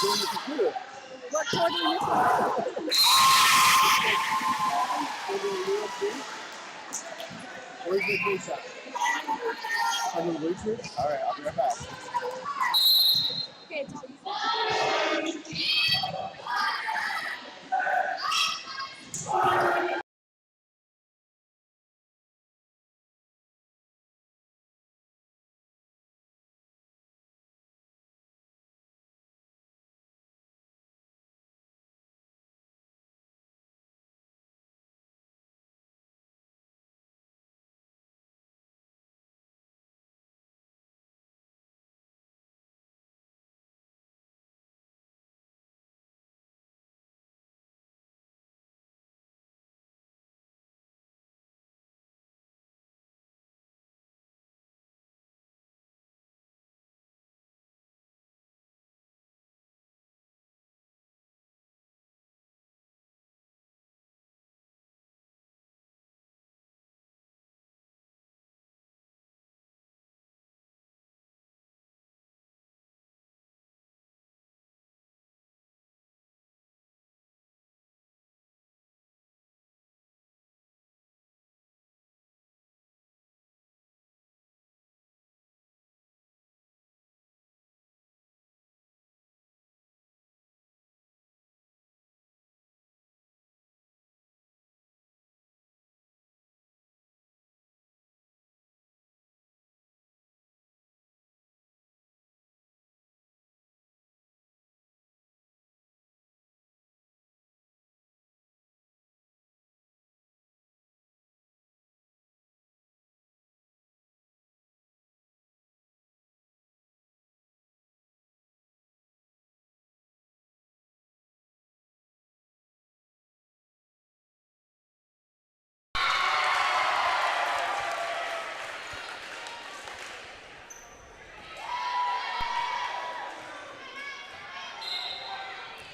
doing the computer. Recording this one. Where's the police at? On the bleachers? Alright, I'll be right back. Okay, it's all you.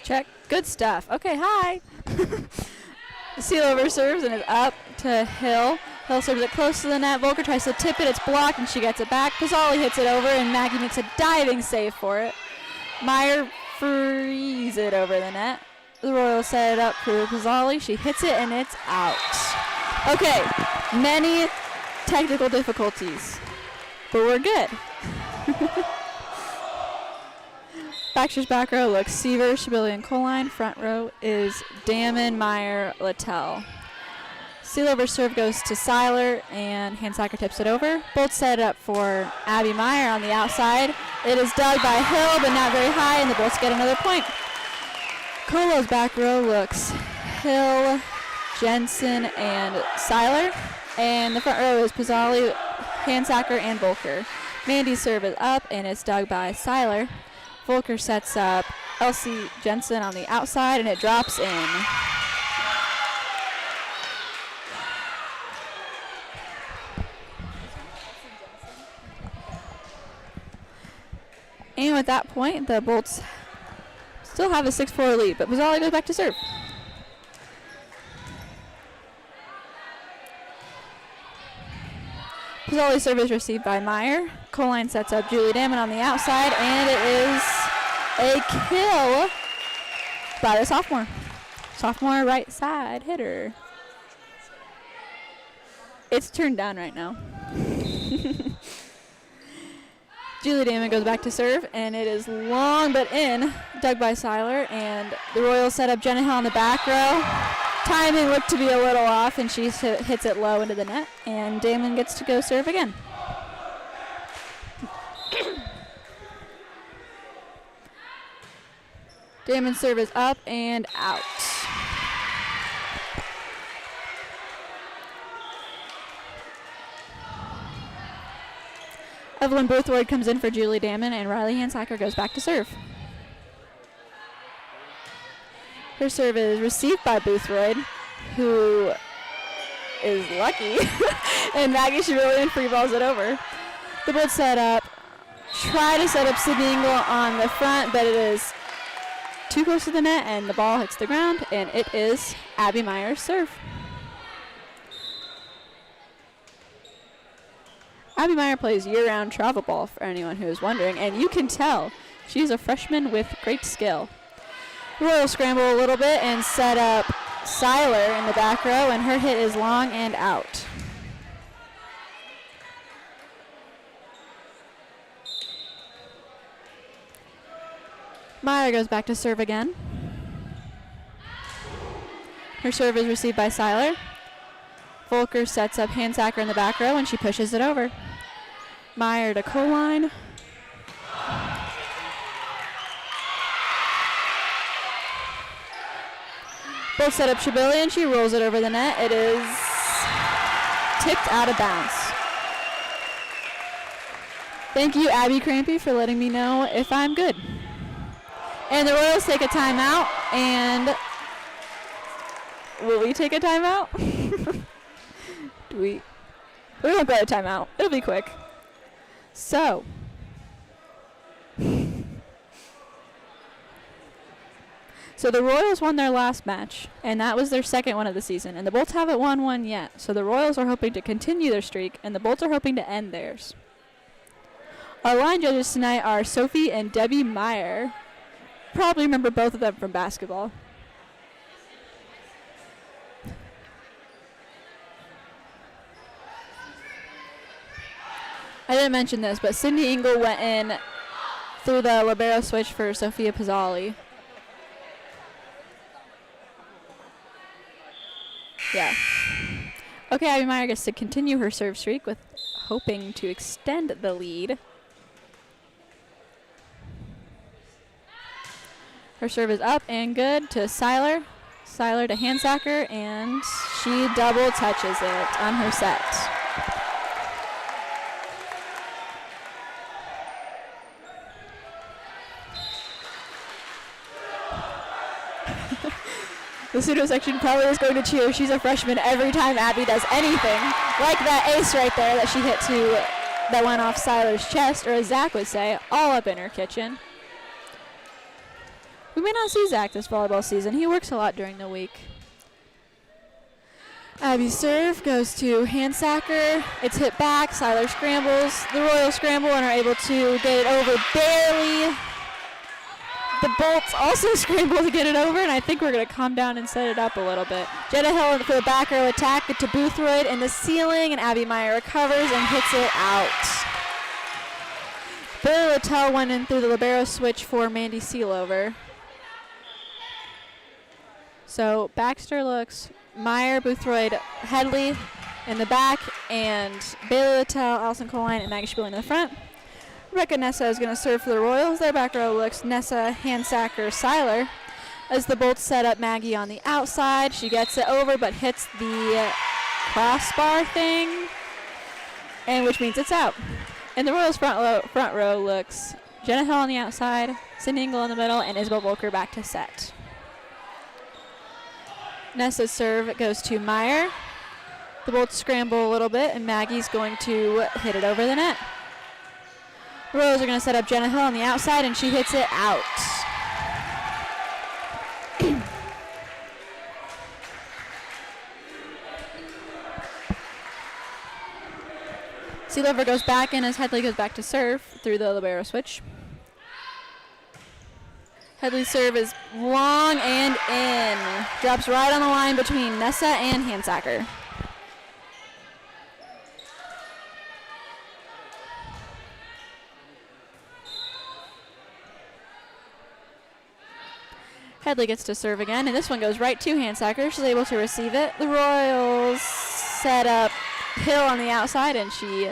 Check. Good stuff. Okay, hi. Sealover serves and is up to Hill. Hill serves it close to the net. Volker tries to tip it. It's blocked, and she gets it back. Pizzoli hits it over, and Maggie makes a diving save for it. Meyer frees it over the net. The Royals set it up for Pizzoli. She hits it, and it's out. Okay, many technical difficulties, but we're good. Baxter's back row looks Seaver, Shabili, and Coline. Front row is Damon, Meyer, Littell. Sealover serve goes to Seiler, and Handsacker tips it over. Both set it up for Abby Meyer on the outside. It is dug by Hill, but not very high, and the Bolts get another point. Colo's back row looks Hill, Jensen, and Seiler. And the front row is Pizzoli, Handsacker, and Volker. Mandy's serve is up, and it's dug by Seiler. Volker sets up Elsie Jensen on the outside, and it drops in. And with that point, the Bolts still have a 6-4 lead, but Pizzoli goes back to serve. Pizzoli's serve is received by Meyer. Coline sets up Julie Damon on the outside, and it is a kill by the sophomore. Sophomore right side hitter. It's turned down right now. Julie Damon goes back to serve, and it is long but in, dug by Seiler, and the Royals set up Jenna Hill on the back row. Timing looked to be a little off, and she hits it low into the net, and Damon gets to go serve again. Damon's serve is up and out. Evelyn Boothroyd comes in for Julie Damon, and Riley Handsacker goes back to serve. Her serve is received by Boothroyd, who is lucky, and Maggie Shabili free balls it over. The Bolts set up, try to set up Sydney Engel on the front, but it is too close to the net, and the ball hits the ground, and it is Abby Meyer's serve. Abby Meyer plays year-round travel ball, for anyone who is wondering, and you can tell She's a freshman with great skill. Royals scramble a little bit and set up Seiler in the back row, and her hit is long and out. Meyer goes back to serve again. Her serve is received by Seiler. Volker sets up Handsacker in the back row, and she pushes it over. Meyer to Coline. Both set up Shibillion. She rolls it over the net. It is tipped out of bounds. Thank you, Abby Crampy, for letting me know if I'm good. And the Royals take a timeout. And will we take a timeout? We won't go to timeout. It'll be quick. So. So the Royals won their last match, and that was their second one of the season, and the Bolts haven't won one yet. So the Royals are hoping to continue their streak, and the Bolts are hoping to end theirs. Our line judges tonight are Sophie and Debbie Meyer. Probably remember both of them from basketball. I didn't mention this, but Cindy Engel went in through the libero switch for Sophia Pizzali. Yeah. Okay, Abby Meyer gets to continue her serve streak with hoping to extend the lead. Her serve is up and good to Seiler. Seiler to Handsacker, and she double touches it on her set. The pseudo section probably is going to cheer. She's a freshman every time Abby does anything. Like that ace right there that she hit that went off Seiler's chest, or as Zach would say, all up in her kitchen. We may not see Zach this volleyball season. He works a lot during the week. Abby's serve goes to Handsacker. It's hit back. Seiler scrambles. The Royals scramble and are able to get it over barely. The Bolts also scramble to get it over, and I think we're going to calm down and set it up a little bit. Jenna Hill for the back row attack to Boothroyd in the ceiling, and Abby Meyer recovers and hits it out. Billy Littell went in through the libero switch for Mandy Sealover. So Baxter looks Meyer, Boothroyd, Headley in the back, and Bailey Littell, Allison Coline, and Maggie Spielman in the front. Rebecca Nessa is going to serve for the Royals. Their back row looks Nessa, Handsacker, Seiler. As the Bolts set up Maggie on the outside, she gets it over but hits the crossbar thing, and which means it's out. And the Royals front row looks Jenna Hill on the outside, Cindy Engel in the middle, and Isabel Volker back to set. Nessa's serve goes to Meyer. The Bolts scramble a little bit, and Maggie's going to hit it over the net. The Royals are going to set up Jenna Hill on the outside, and she hits it out. Sealover goes back in as Headley goes back to serve through the libero switch. Headley's serve is long and in. Drops right on the line between Nessa and Handsacker. Headley gets to serve again, and this one goes right to Handsacker. She's able to receive it. The Royals set up Hill on the outside, and she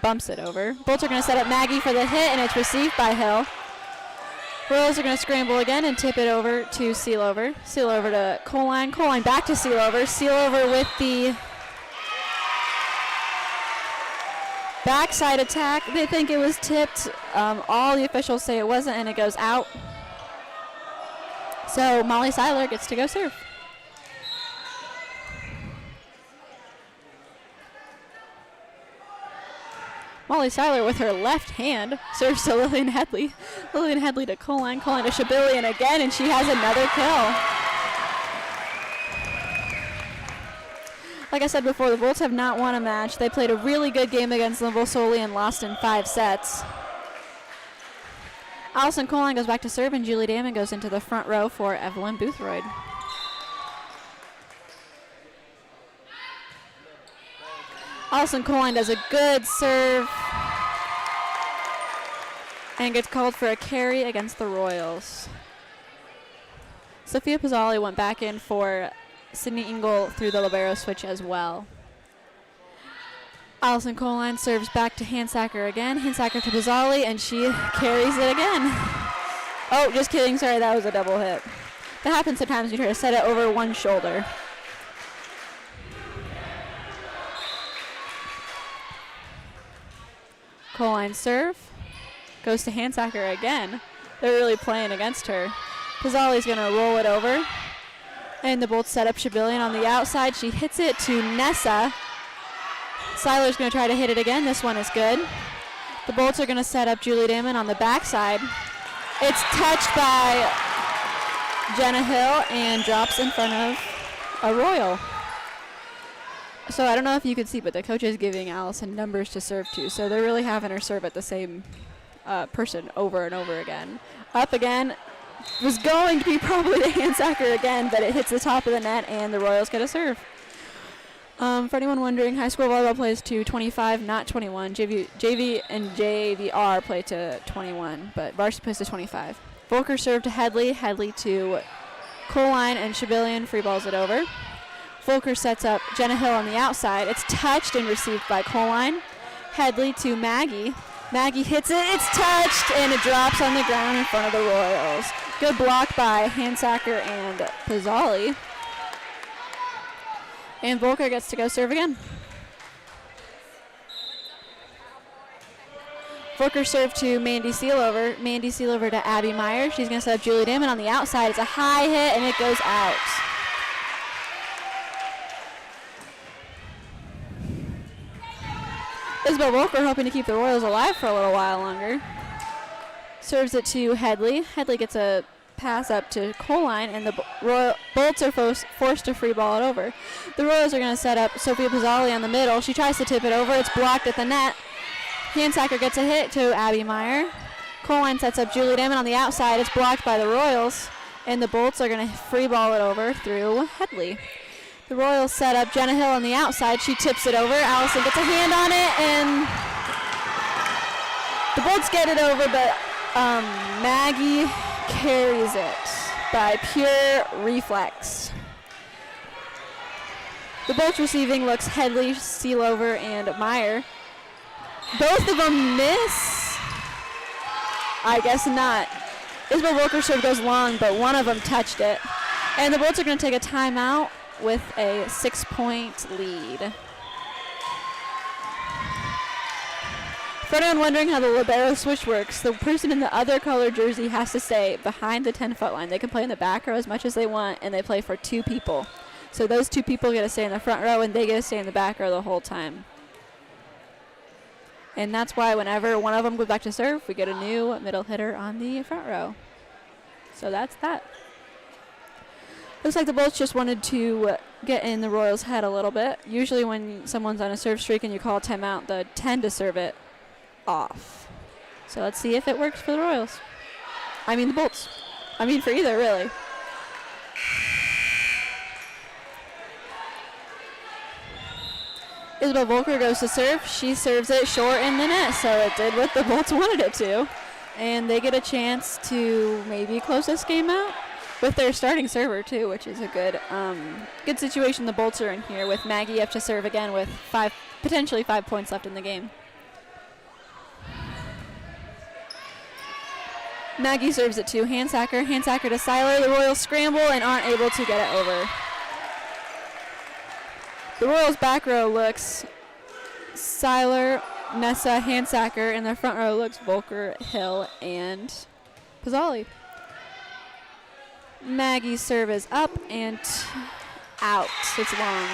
bumps it over. Bolts are going to set up Maggie for the hit, and it's received by Hill. Royals are going to scramble again and tip it over to Sealover. Sealover to Coline. Coline back to Sealover. Sealover with the backside attack. They think it was tipped. All the officials say it wasn't, and it goes out. So Molly Seiler gets to go serve. Molly Seiler with her left hand serves to Lillian Headley. Lillian Headley to Coline. Coline to Shibillion again, and she has another kill. Like I said before, the Bolts have not won a match. They played a really good game against Linville Solely and lost in 5 sets. Allison Coline goes back to serve, and Julie Damon goes into the front row for Evelyn Boothroyd. Allison Coline does a good serve and gets called for a carry against the Royals. Sophia Pizzali went back in for Sydney Engel through the libero switch as well. Allison Coline serves back to Handsacker again. Handsacker to Pizzali, and she carries it again. Oh, just kidding. Sorry, that was a double hit. That happens sometimes when you try to set it over one shoulder. Coline serve. Goes to Handsacker again. They're really playing against her. Pizzali's going to roll it over. And the Bolts set up Shibillion on the outside. She hits it to Nessa. Seiler's going to try to hit it again. This one is good. The Bolts are going to set up Julie Damon on the backside. It's touched by Jenna Hill and drops in front of a Royal. So I don't know if you can see, but the coach is giving Allison numbers to serve to. So they're really having her serve at the same person over and over again. Up again. Was going to be probably the Handsacker again, but it hits the top of the net, and the Royals get a serve. For anyone wondering, high school volleyball plays to 25, not 21. JV and JVR play to 21, but varsity plays to 25. Volker serve to Headley. Headley to Coline, and Shibillion free balls it over. Volker sets up Jenna Hill on the outside. It's touched and received by Coline. Headley to Maggie. Maggie hits it. It's touched, and it drops on the ground in front of the Royals. Good block by Handsacker and Pizzali. And Volker gets to go serve again. Volker serve to Mandy Sealover. Mandy Sealover to Abby Meyer. She's going to set up Julie Damon on the outside. It's a high hit, and it goes out. Isabel Volker hoping to keep the Royals alive for a little while longer. Serves it to Headley. Headley gets a pass up to Coline, and the Bolts are forced to free ball it over. The Royals are going to set up Sophia Pizzali on the middle. She tries to tip it over. It's blocked at the net. Handsacker gets a hit to Abby Meyer. Coline sets up Julie Damon on the outside. It's blocked by the Royals, and the Bolts are going to free ball it over through Headley. The Royals set up Jenna Hill on the outside. She tips it over. Allison gets a hand on it, and the Bolts get it over, but Maggie carries it by pure reflex. The Bolts receiving looks Headley, Sealover, and Meyer. Both of them miss. I guess not. Isabel Volker serve goes long, but one of them touched it. And the Bolts are going to take a timeout with a 6-point lead. For anyone wondering how the libero switch works, the person in the other color jersey has to stay behind the 10-foot line. They can play in the back row as much as they want, and they play for 2 people. So those 2 people get to stay in the front row, and they get to stay in the back row the whole time. And that's why whenever one of them goes back to serve, we get a new middle hitter on the front row. So that's that. Looks like the Bolts just wanted to get in the Royals' head a little bit. Usually when someone's on a serve streak and you call a timeout, they tend to serve it off. So let's see if it works for the Royals. I mean the Bolts. I mean for either, really. Isabel Volker goes to serve. She serves it short in the net, so it did what the Bolts wanted it to. And they get a chance to maybe close this game out with their starting server too, which is a good situation the Bolts are in here, with Maggie up to serve again with potentially 5 points left in the game. Maggie serves it to Handsacker. Handsacker to Seiler. The Royals scramble and aren't able to get it over. The Royals back row looks Seiler, Nessa, Handsacker, and the front row looks Volker, Hill, and Pizzali. Maggie's serve is up and out. It's long.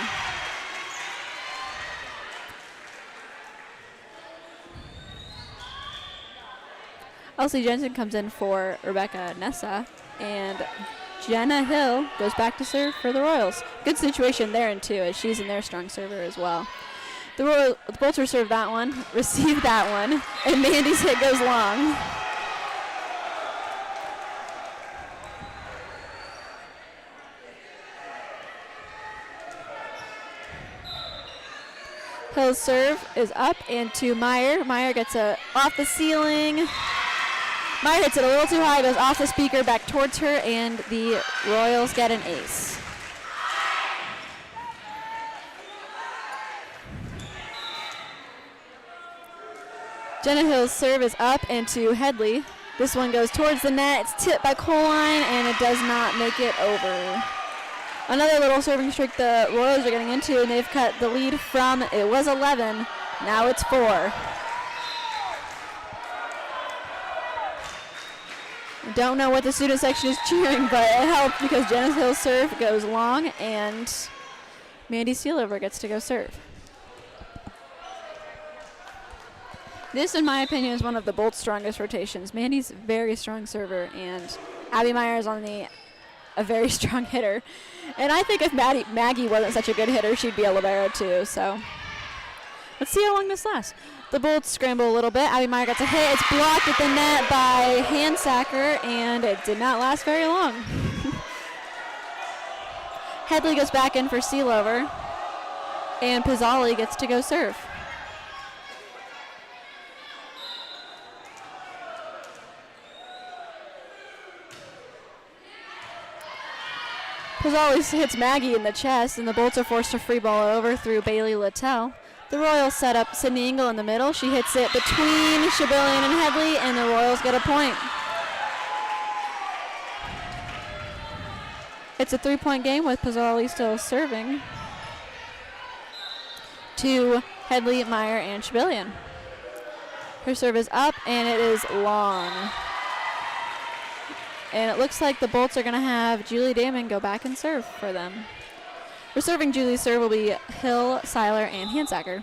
Elsie Jensen comes in for Rebecca Nessa, and Jenna Hill goes back to serve for the Royals. Good situation there, too, as she's in their strong server as well. The Bolts receive that one, and Mandy's hit goes long. Hill's serve is up and to Meyer. Meyer gets it off the ceiling. Meyer hits it a little too high, goes off the speaker back towards her, and the Royals get an ace. Jenna Hill's serve is up and to Headley. This one goes towards the net. It's tipped by Coline, and it does not make it over. Another little serving streak the Royals are getting into, and they've cut the lead from, it was 11, now it's 4. I don't know what the student section is cheering, but it helped because Jenna Hill's serve goes long, and Mandy Sealover gets to go serve. This, in my opinion, is one of the Bolt's strongest rotations. Mandy's a very strong server, and Abby Meyer is on a very strong hitter. And I think if Maggie wasn't such a good hitter, she'd be a libero too. So let's see how long this lasts. The Bolts scramble a little bit. Abby Meyer gets a hit. It's blocked at the net by Handsacker, and it did not last very long. Headley goes back in for Sealover, and Pizzali gets to go serve. Pizzali hits Maggie in the chest, and the Bolts are forced to free ball over through Bailey Littell. The Royals set up Sydney Engel in the middle. She hits it between Shabillion and Headley, and the Royals get a point. It's a 3-point game with Pizzali still serving to Headley, Meyer, and Shabillion. Her serve is up, and it is long. And it looks like the Bolts are going to have Julie Damon go back and serve for them. Reserving Julie's serve will be Hill, Seiler, and Handsacker.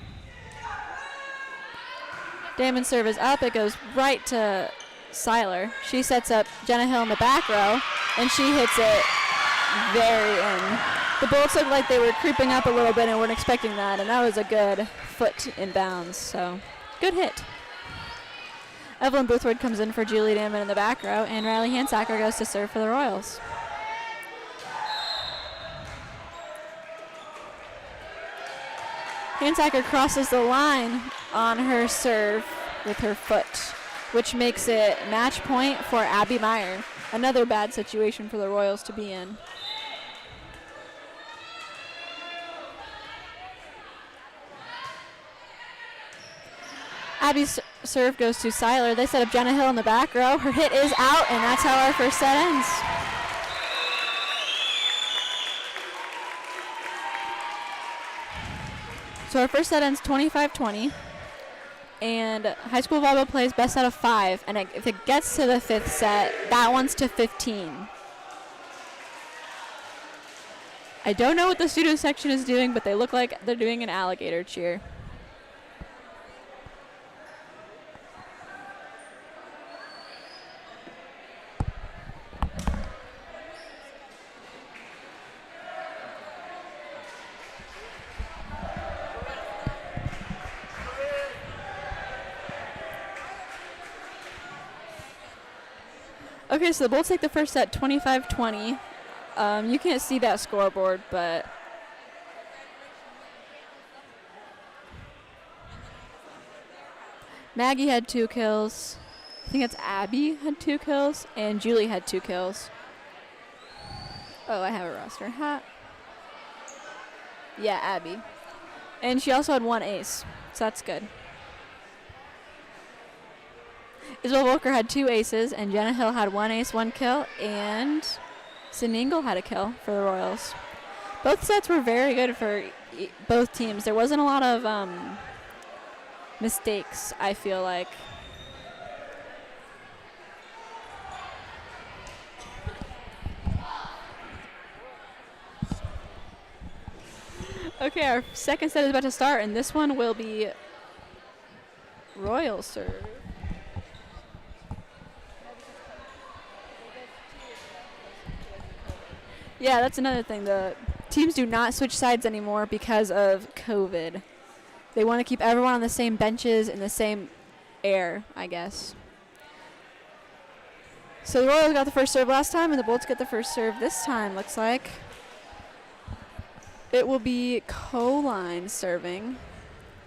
Damon's serve is up. It goes right to Seiler. She sets up Jenna Hill in the back row, and she hits it very in. The Bolts looked like they were creeping up a little bit and weren't expecting that, and that was a good foot in bounds, so good hit. Evelyn Boothwood comes in for Julie Damon in the back row, and Riley Handsacker goes to serve for the Royals. Handsacker crosses the line on her serve with her foot, which makes it match point for Abby Meyer. Another bad situation for the Royals to be in. Abby's serve goes to Seiler. They set up Jenna Hill in the back row. Her hit is out, and that's how our first set ends. So our first set ends 25-20, and high school volleyball plays best out of 5, and if it gets to the 5th set, that one's to 15. I don't know what the student section is doing, but they look like they're doing an alligator cheer. Okay, so the Bolts take the first set 25-20. You can't see that scoreboard, but Maggie had 2 kills. I think it's Abby had 2 kills, and Julie had 2 kills. Oh, I have a roster hat. Yeah, Abby. And she also had 1 ace, so that's good. Isabel Volker had 2 aces, and Jenna Hill had 1 ace, 1 kill, and Sydney Engel had a kill for the Royals. Both sets were very good for both teams. There wasn't a lot of mistakes, I feel like. Okay, our second set is about to start, and this one will be Royal serve. Yeah, that's another thing. The teams do not switch sides anymore because of COVID. They want to keep everyone on the same benches in the same air, I guess. So the Royals got the first serve last time, and the Bolts get the first serve this time, looks like. It will be Coline serving.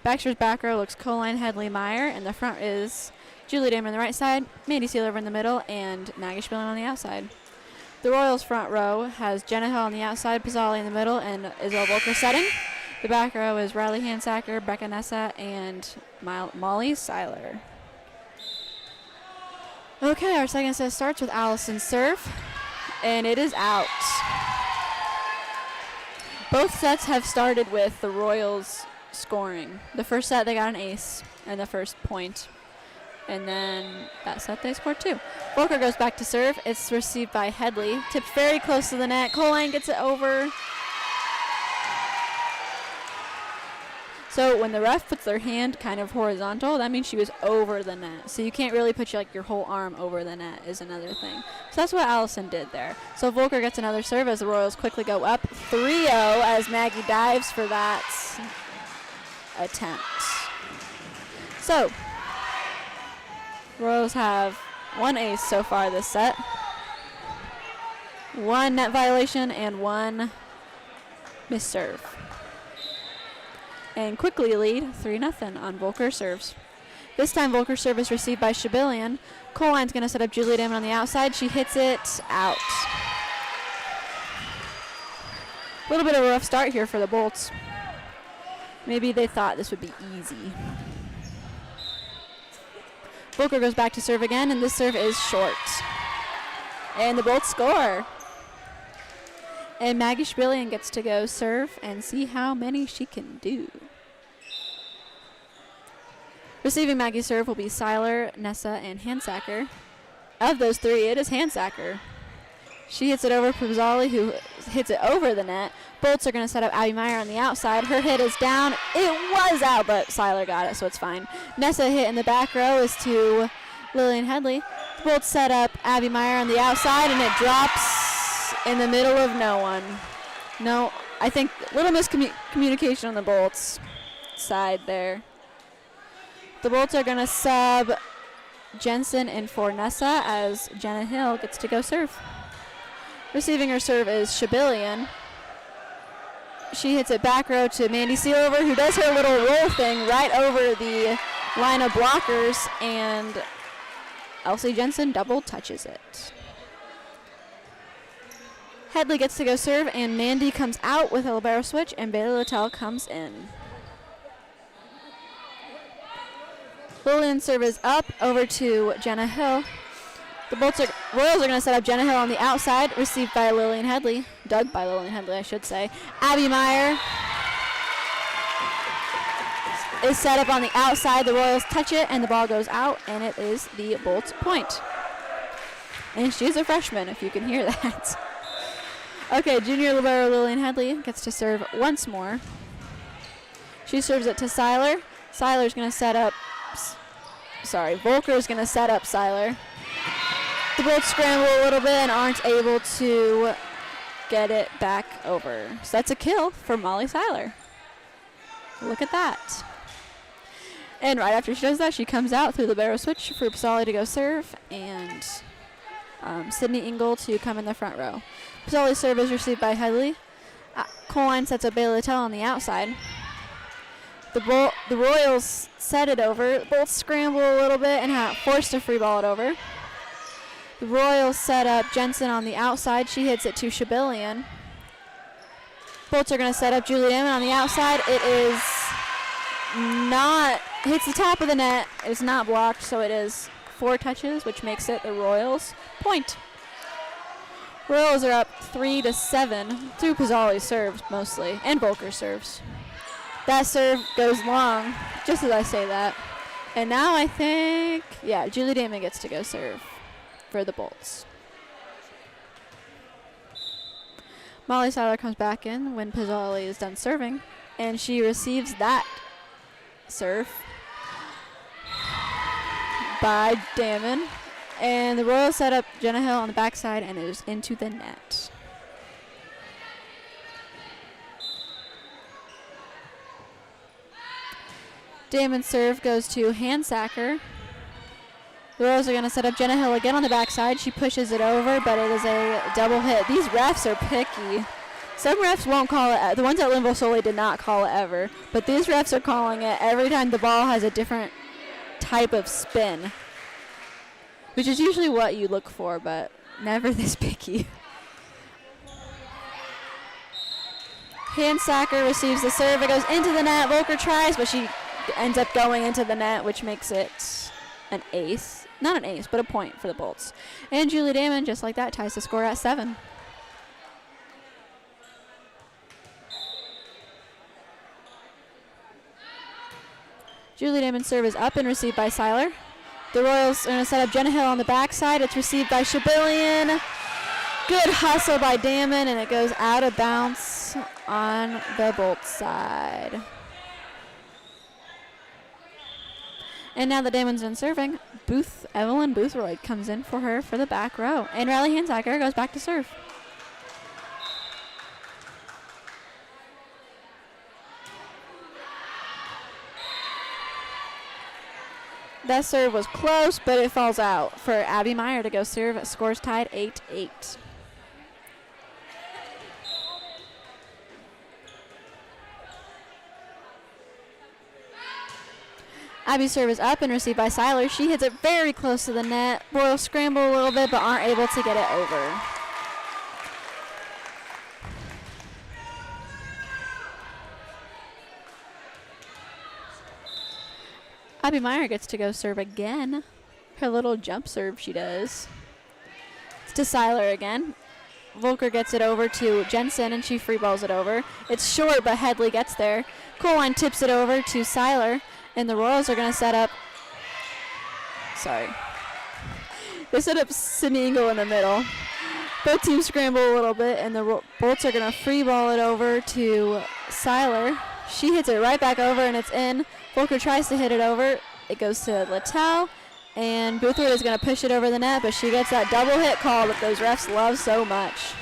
Baxter's back row looks Coline, Headley, Meyer, and the front is Julie Damon on the right side, Mandy Sealover in the middle, and Maggie Spilling on the outside. The Royals front row has Jenna Hill on the outside, Pizzali in the middle, and Isabel Volker setting. The back row is Riley Hansacker, Becca Nessa, and Molly Seiler. Okay, our second set starts with Allison's serve, and it is out. Both sets have started with the Royals scoring. The first set they got an ace and the first point. And then that set they scored 2. Volker goes back to serve. It's received by Headley. Tipped very close to the net. Coline gets it over. So when the ref puts their hand kind of horizontal, that means she was over the net. So you can't really put your whole arm over the net is another thing. So that's what Allison did there. So Volker gets another serve as the Royals quickly go up 3-0 as Maggie dives for that attempt. So Royals have 1 ace so far this set, 1 net violation, and 1 missed serve. And quickly lead 3-0 on Volker serves. This time Volker's serve is received by Shabilian. Coline's going to set up Julie Damon on the outside. She hits it out. A little bit of a rough start here for the Bolts. Maybe they thought this would be easy. Volker goes back to serve again, and this serve is short. And the Bolts score. And Maggie Shabilian gets to go serve and see how many she can do. Receiving Maggie's serve will be Seiler, Nessa, and Hansacker. Of those 3, it is Hansacker. She hits it over Pizzali, who hits it over the net. Bolts are going to set up Abby Meyer on the outside. Her hit is down. It was out, but Seiler got it, so it's fine. Nessa hit in the back row is to Lillian Headley. The Bolts set up Abby Meyer on the outside, and it drops in the middle of no one. No, I think a little miscommunication on the Bolts side there. The Bolts are going to sub Jensen in for Nessa as Jenna Hill gets to go serve. Receiving her serve is Shabilian. She hits it back row to Mandy Sealover, who does her little roll thing right over the line of blockers, and Elsie Jensen double touches it. Headley gets to go serve, and Mandy comes out with a libero switch, and Bailey Littell comes in. Lillian's serve is up over to Jenna Hill. The Royals are going to set up Jenna Hill on the outside, received by Lillian Headley. Dug by Lillian Headley, I should say. Abby Meyer is set up on the outside. The Royals touch it, and the ball goes out, and it is the Bolts point. And she's a freshman, if you can hear that. Okay, junior libero Lillian Headley gets to serve once more. She serves it to Seiler. Seiler's going to set up... Volker's going to set up Seiler. The Bolts scramble a little bit and aren't able to get it back over. So that's a kill for Molly Seiler. Look at that. And right after she does that, she comes out through the libero switch for Pizzali to go serve, and Sydney Engel to come in the front row. Pizzali's serve is received by Headley. Coline sets up Bailey Littell on the outside. The Royals set it over. The Bolts scramble a little bit and forced to free ball it over. The Royals set up Jensen on the outside. She hits it to Shabilian. Bolts are going to set up Julie Damon on the outside. It is not, hits the top of the net. It's not blocked, so it is 4 touches, which makes it the Royals' point. Royals are up 3-7 through Pizzali's serves mostly, and Volker serves. That serve goes long, just as I say that. And now I think, Julie Damon gets to go serve for the Bolts. Molly Seiler comes back in when Pizzali is done serving, and she receives that serve by Damon. And the Royals set up Jenna Hill on the backside, and it is into the net. Damon's serve goes to Hansacker. The Royals are going to set up Jenna Hill again on the backside. She pushes it over, but it is a double hit. These refs are picky. Some refs won't call it. The ones at Linville Solely did not call it ever, but these refs are calling it every time the ball has a different type of spin, which is usually what you look for, but never this picky. Handsacker receives the serve. It goes into the net. Volker tries, but she ends up going into the net, which makes it an ace. Not an ace, but a point for the Bolts. And Julie Damon, just like that, ties the score at 7. Julie Damon's serve is up and received by Seiler. The Royals are going to set up Jenna Hill on the backside. It's received by Shabillion. Good hustle by Damon, and it goes out of bounds on the Bolt side. And now that Damon's done serving, Evelyn Boothroyd comes in for her for the back row. And Riley Hansacker goes back to serve. That serve was close, but it falls out for Abby Meyer to go serve. Scores tied 8-8. Abby's serve is up and received by Seiler. She hits it very close to the net. Royals scramble a little bit, but aren't able to get it over. Abby Meyer gets to go serve again. Her little jump serve she does. It's to Seiler again. Volker gets it over to Jensen, and she free balls it over. It's short, but Headley gets there. Coline tips it over to Seiler, and the Royals are going to set up... They set up Semi-Eagle in the middle. Both teams scramble a little bit, and the Bolts are going to free ball it over to Seiler. She hits it right back over, and it's in. Volker tries to hit it over. It goes to Littell, and Boothroyd is going to push it over the net, but she gets that double hit call that those refs love so much.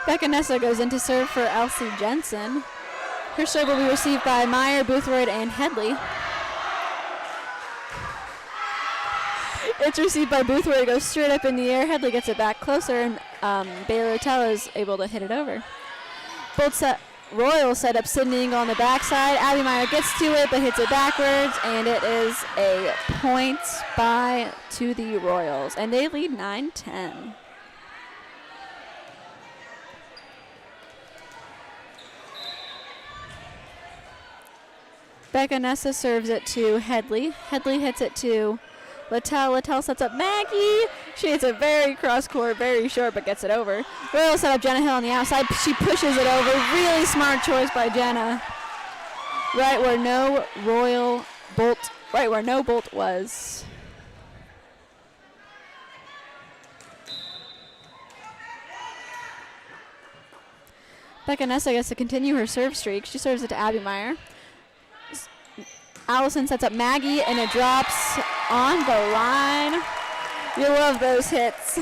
Becca Nessa goes in to serve for Elsie Jensen. Her serve will be received by Meyer, Boothroyd, and Headley. It's received by Boothroyd. It goes straight up in the air. Headley gets it back closer, and Bailey Littell is able to hit it over. Royal set up Sydney Ingle on the backside. Abby Meyer gets to it, but hits it backwards, and it is a point to the Royals, and they lead 9-10. Becca Nessa serves it to Headley. Headley hits it to Littell. Littell sets up Maggie. She hits it very cross-court, very short, but gets it over. Royal set up Jenna Hill on the outside. She pushes it over. Really smart choice by Jenna. Right where no Bolt was. Becca Nessa gets to continue her serve streak. She serves it to Abby Meyer. Allison sets up Maggie, and it drops on the line. You love those hits.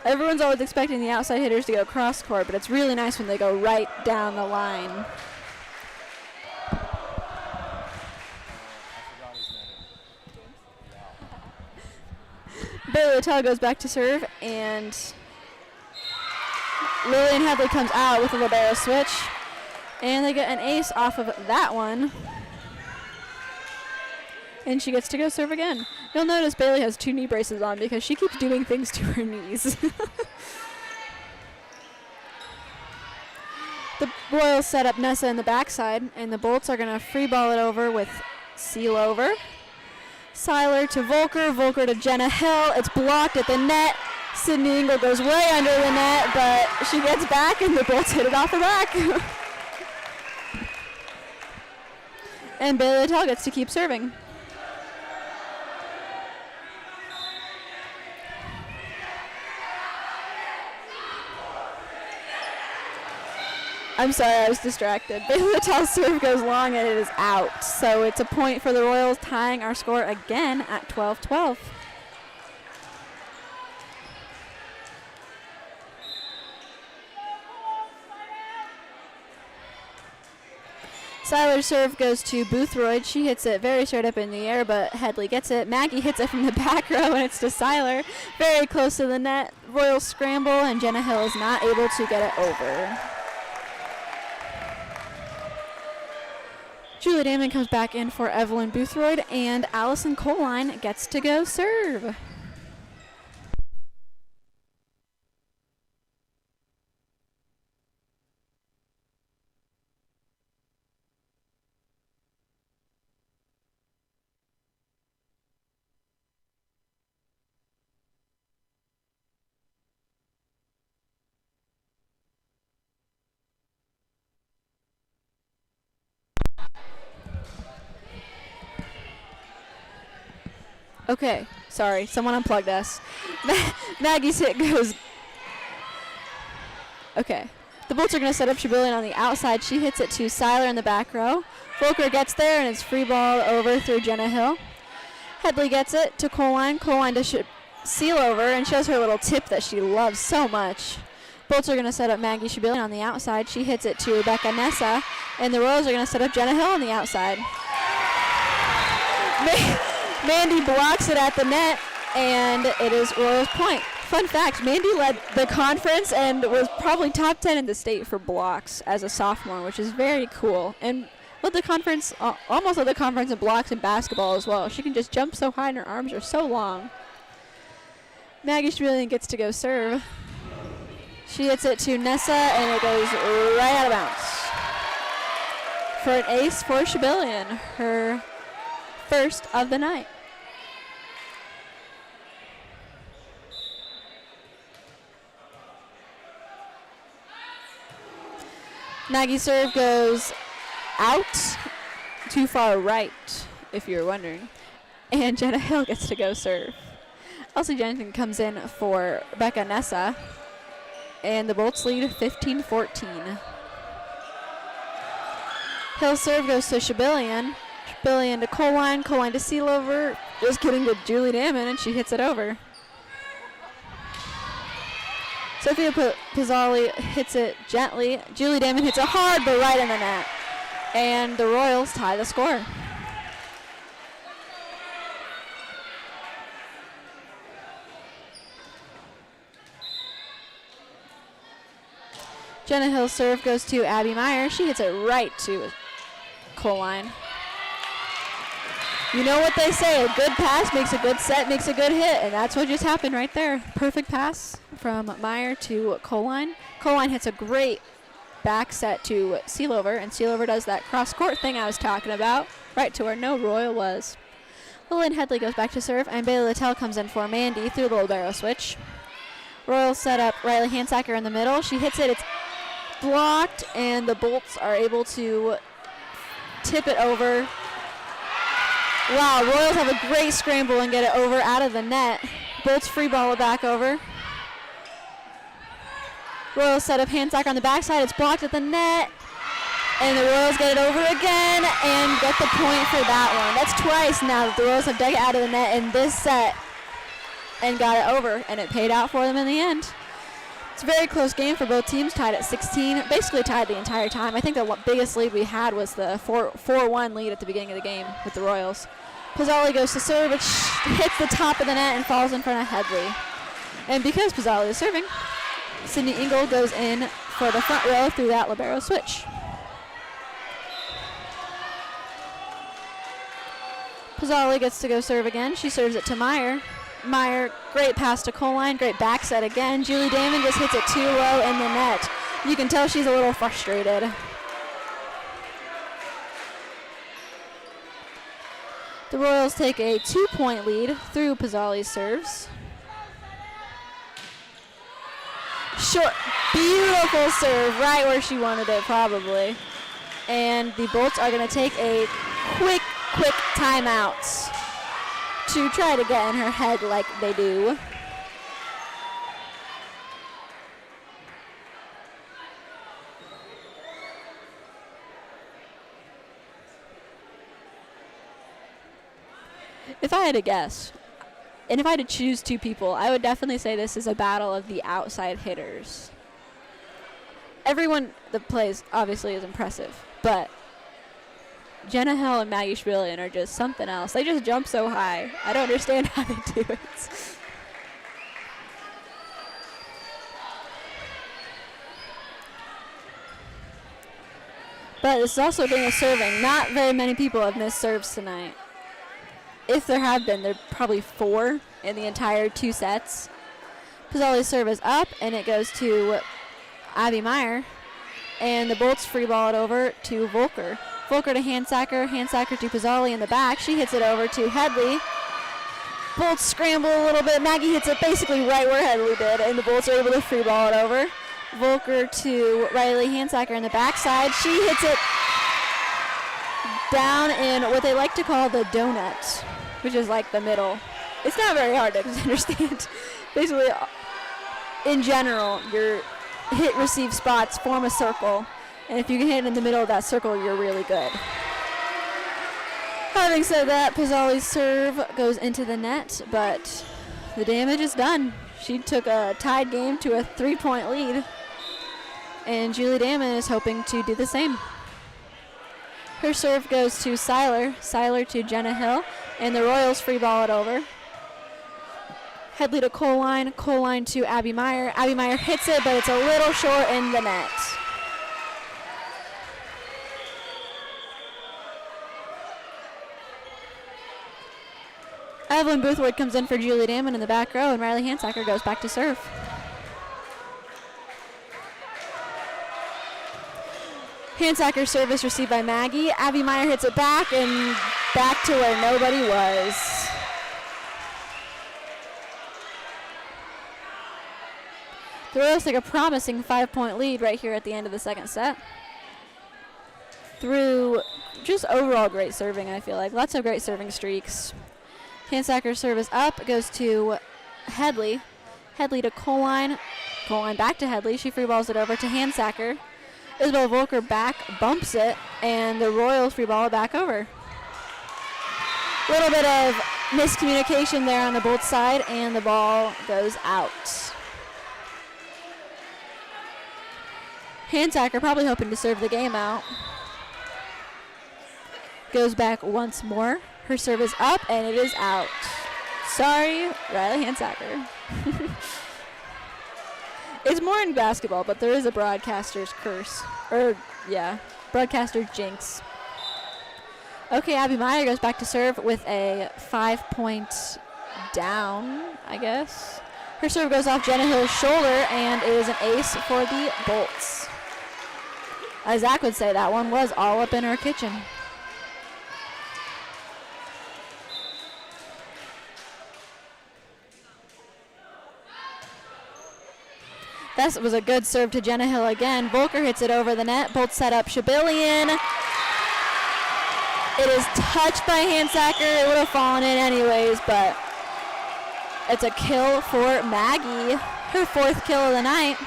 Everyone's always expecting the outside hitters to go cross court, but it's really nice when they go right down the line. Bailey Littell goes back to serve, and Lillian Headley comes out with a libero switch, and they get an ace off of that one. And she gets to go serve again. You'll notice Bailey has 2 knee braces on because she keeps doing things to her knees. The Royals set up Nessa in the backside, and the Bolts are going to free ball it over with Seal over. Seiler to Volker, Volker to Jenna Hill. It's blocked at the net. Sydney Ingle goes way under the net, but she gets back, and the Bolts hit it off the back. And Bailey Littell gets to keep serving. I'm sorry, I was distracted. Bailey Littell's serve goes long, and it is out. So it's a point for the Royals, tying our score again at 12-12. Seiler's serve goes to Boothroyd. She hits it very straight up in the air, but Headley gets it. Maggie hits it from the back row, and it's to Seiler. Very close to the net. Royals scramble, and Jenna Hill is not able to get it over. Julie Damon comes back in for Evelyn Boothroyd, and Allison Coline gets to go serve. Okay, sorry, someone unplugged us. Maggie's hit goes. Okay, the Bolts are going to set up Shibillion on the outside. She hits it to Seiler in the back row. Volker gets there, and it's free ball over through Jenna Hill. Headley gets it to Coline. Coline to seal over and shows her little tip that she loves so much. Bolts are going to set up Maggie Shibillion on the outside. She hits it to Rebecca Nessa, and the Royals are going to set up Jenna Hill on the outside. Mandy blocks it at the net, and it is Royals point. Fun fact, Mandy led the conference and was probably top 10 in the state for blocks as a sophomore, which is very cool. And led the conference, almost led the conference in blocks in basketball as well. She can just jump so high and her arms are so long. Maggie Shibillion gets to go serve. She hits it to Nessa, and it goes right out of bounds. For an ace for Shibillion, her first of the night. Maggie's serve goes out, too far right, if you're wondering. And Jenna Hill gets to go serve. Elsie Jenkins comes in for Rebecca Nessa. And the Bolts lead 15-14. Hill's serve goes to Shibillion. Shibillion to Coline. Coline to Sealover. Just getting to Julie Damon, and she hits it over. Sophia Pizzali hits it gently. Julie Damon hits it hard, but right in the net. And the Royals tie the score. Jenna Hill's serve goes to Abby Meyer. She hits it right to Coline. You know what they say, a good pass makes a good set, makes a good hit, and that's what just happened right there. Perfect pass from Meyer to Coline. Coline hits a great back set to Sealover, and Sealover does that cross-court thing I was talking about, right to where no Royal was. Lillian Headley goes back to serve, and Bailey Littell comes in for Mandy through the libero switch. Royals set up Riley Hansacker in the middle. She hits it, it's blocked, and the Bolts are able to tip it over. Wow, Royals have a great scramble and get it over out of the net. Bolts free ball it back over. Royals set up Hansacker on the backside. It's blocked at the net. And the Royals get it over again and get the point for that one. That's twice now that the Royals have dug it out of the net in this set and got it over, and it paid out for them in the end. It's a very close game for both teams, tied at 16, basically tied the entire time. I think the biggest lead we had was the 4-1 lead at the beginning of the game with the Royals. Pizzali goes to serve, which hits the top of the net and falls in front of Headley. And because Pizzali is serving, Sydney Engel goes in for the front row through that libero switch. Pizzali gets to go serve again. She serves it to Meyer. Meyer, great pass to Coline, great back set again. Julie Damon just hits it too low in the net. You can tell she's a little frustrated. The Royals take a 2-point lead through Pizzali's serves. Short, beautiful serve, right where she wanted it probably. And the Bolts are going to take a quick timeout to try to get in her head like they do. If I had to guess, and if I had to choose two people, I would definitely say this is a battle of the outside hitters. Everyone that plays obviously is impressive, but Jenna Hill and Maggie Schbillion are just something else. They just jump so high. I don't understand how they do it. But this is also a game of serving. Not very many people have missed serves tonight. If there have been, there are probably 4 in the entire 2 sets. Pizzoli's serve is up, and it goes to Abby Meyer. And the Bolts free ball it over to Volker. Volker to Handsacker to Pizzoli in the back. She hits it over to Headley. Bolts scramble a little bit. Maggie hits it basically right where Headley did, and the Bolts are able to free ball it over. Volker to Riley Handsacker in the backside. She hits it down in what they like to call the donut, which is like the middle. It's not very hard to understand. Basically, in general, your hit receive spots form a circle, and if you can hit in the middle of that circle, you're really good. Having said that, Pizzoli's serve goes into the net, but the damage is done. She took a tied game to a 3-point lead, and Julie Damon is hoping to do the same. Her serve goes to Seiler to Jenna Hill, and the Royals free ball it over. Headley to Coline to Abby Meyer. Abby Meyer hits it, but it's a little short in the net. Evelyn Boothwood comes in for Julie Damon in the back row, and Riley Handsacker goes back to serve. Handsacker's service received by Maggie. Abby Meyer hits it back, and back to where nobody was. The Royals take a promising 5-point lead right here at the end of the second set. Through just overall great serving, I feel like. Lots of great serving streaks. Handsacker's service up, goes to Headley. Headley to Coline. Coline back to Headley. She free balls it over to Handsacker. Isabel Volker back, bumps it, and the Royals free ball it back over. A little bit of miscommunication there on the Bolt side, and the ball goes out. Handsacker probably hoping to serve the game out. Goes back once more. Her serve is up, and it is out. Sorry, Riley Handsacker. It's more in basketball, but there is a broadcaster's curse. Broadcaster jinx. Okay, Abby Meyer goes back to serve with a 5-point down, I guess. Her serve goes off Jenna Hill's shoulder, and it is an ace for the Bolts. As Zach would say, that one was all up in her kitchen. That was a good serve to Jenna Hill again. Volker hits it over the net. Bolt set up Shibillion. It is touched by Handsacker. It would have fallen in anyways, but it's a kill for Maggie. Her 4th kill of the night.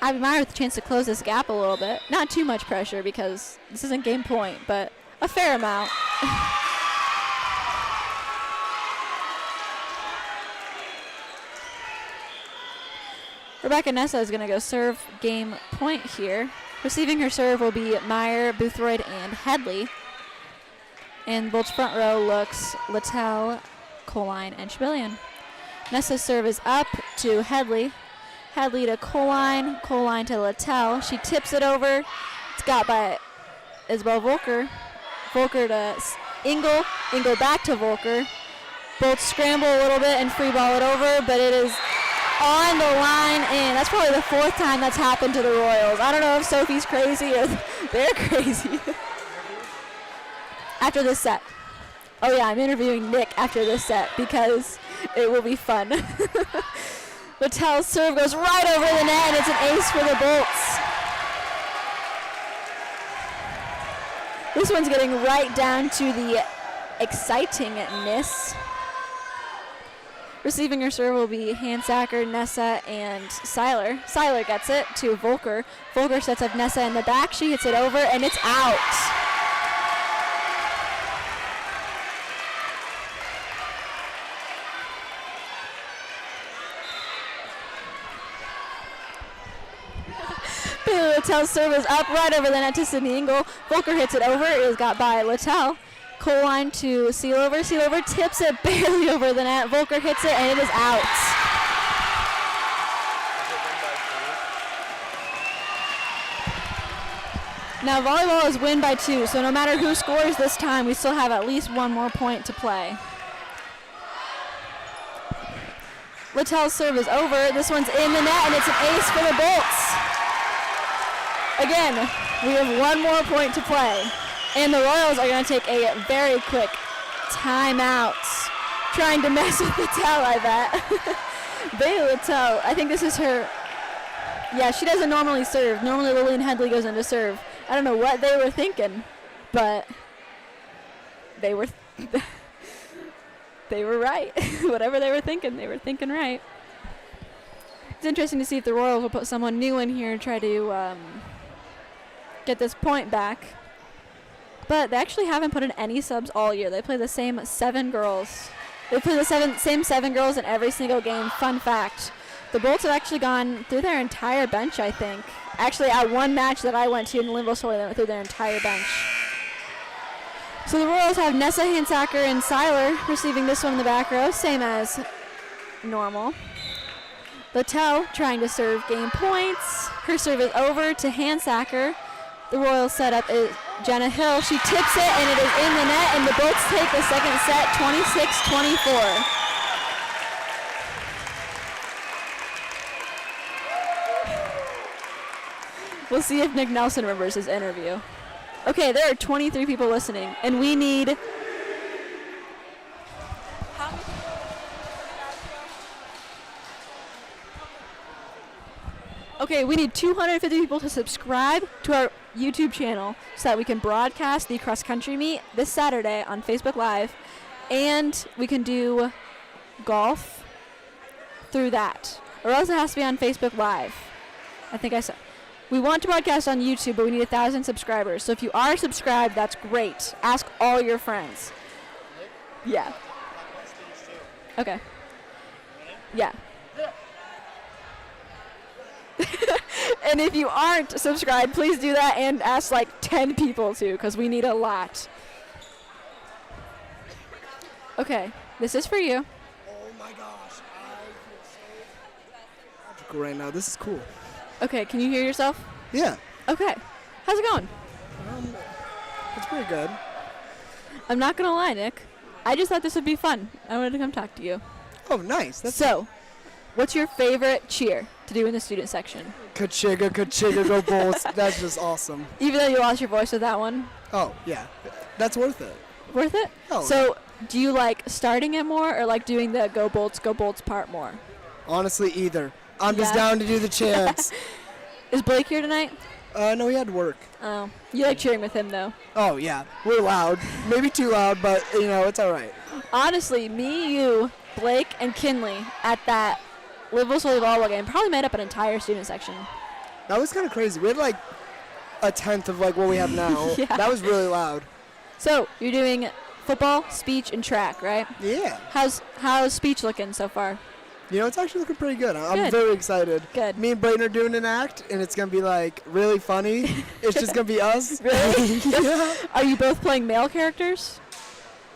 Abby Meyer with a chance to close this gap a little bit. Not too much pressure because this isn't game point, but a fair amount. Rebecca Nessa is going to go serve game point here. Receiving her serve will be Meyer, Boothroyd, and Headley. And Bolt's front row looks Littell, Coline, and Shibillion. Nessa's serve is up to Headley. Headley to Coline, Coline to Littell. She tips it over. It's got by Isabel Volker. Volker to Ingle. Ingle back to Volker. Bolts scramble a little bit and free ball it over, but it is on the line, and that's probably the 4th time that's happened to the Royals. I don't know if Sophie's crazy or they're crazy. After this set. Oh yeah, I'm interviewing Nick after this set because it will be fun. Littell's serve goes right over the net, and it's an ace for the Bolts. This one's getting right down to the excitingness. Receiving her serve will be Handsacker, Nessa, and Seiler. Seiler gets it to Volker. Volker sets up Nessa in the back. She hits it over, and it's out. Bailey Littell's serve is up right over the net to Sydney Engel. Volker hits it over. It was got by Littell. Coline to Sealover. Sealover tips it barely over the net. Volker hits it, and it is out. Now volleyball is win by 2, so no matter who scores this time, we still have at least one more point to play. Littell's serve is over. This one's in the net, and it's an ace for the Bolts. Again, we have one more point to play. And the Royals are going to take a very quick timeout. Trying to mess with Littell, I bet. Bailey Littell, I think this is her. Yeah, she doesn't normally serve. Normally Lillian Headley goes into serve. I don't know what they were thinking, but they were they were right. Whatever they were thinking right. It's interesting to see if the Royals will put someone new in here and try to get this point back. But they actually haven't put in any subs all year. They play the same 7 girls. They play the same 7 girls in every single game. Fun fact. The Bolts have actually gone through their entire bench, I think. Actually, at one match that I went to in Linville, they went through their entire bench. So the Royals have Nessa Hansacker and Seiler receiving this one in the back row, same as normal. Littell trying to serve game points. Her serve is over to Hansacker. The Royals setup is Jenna Hill. She tips it, and it is in the net, and the Bolts take the second set 26-24. We'll see if Nick Nelson remembers his interview. Okay, there are 23 people listening, and we need... Okay, we need 250 people to subscribe to our YouTube channel so that we can broadcast the cross-country meet this Saturday on Facebook Live, and we can do golf through that. Or else it has to be on Facebook Live. I think I said... We want to broadcast on YouTube, but we need 1,000 subscribers. So if you are subscribed, that's great. Ask all your friends. Yeah. Okay. Yeah. And if you aren't subscribed, please do that and ask like 10 people too, because we need a lot. Okay, this is for you. Oh my gosh, I feel so magical right now. This is cool. Okay, can you hear yourself? Yeah. Okay. How's it going? It's pretty good. I'm not going to lie, Nick. I just thought this would be fun. I wanted to come talk to you. Oh, nice. So, what's your favorite cheer to do in the student section? Kachiga, go Bulls. That's just awesome. Even though you lost your voice with that one? Oh, yeah. That's worth it. Worth it? Oh. So, do you like starting it more or like doing the go Bolts part more? Honestly, either. I'm just down to do the chants. Is Blake here tonight? No, he had to work. Oh. You like cheering with him, though? Oh, yeah. We're loud. Maybe too loud, but, it's all right. Honestly, me, you, Blake, and Kinley at that Liverpool volleyball game probably made up an entire student section. That was kind of crazy. We had, like, a tenth of, like, what we have now. Yeah. That was really loud. So, you're doing football, speech, and track, right? Yeah. How's speech looking so far? It's actually looking pretty good. I'm Good. very excited. Good. Me and Brayden are doing an act, and it's going to be, like, really funny. It's just going to be us. Really? Yeah. Are you both playing male characters?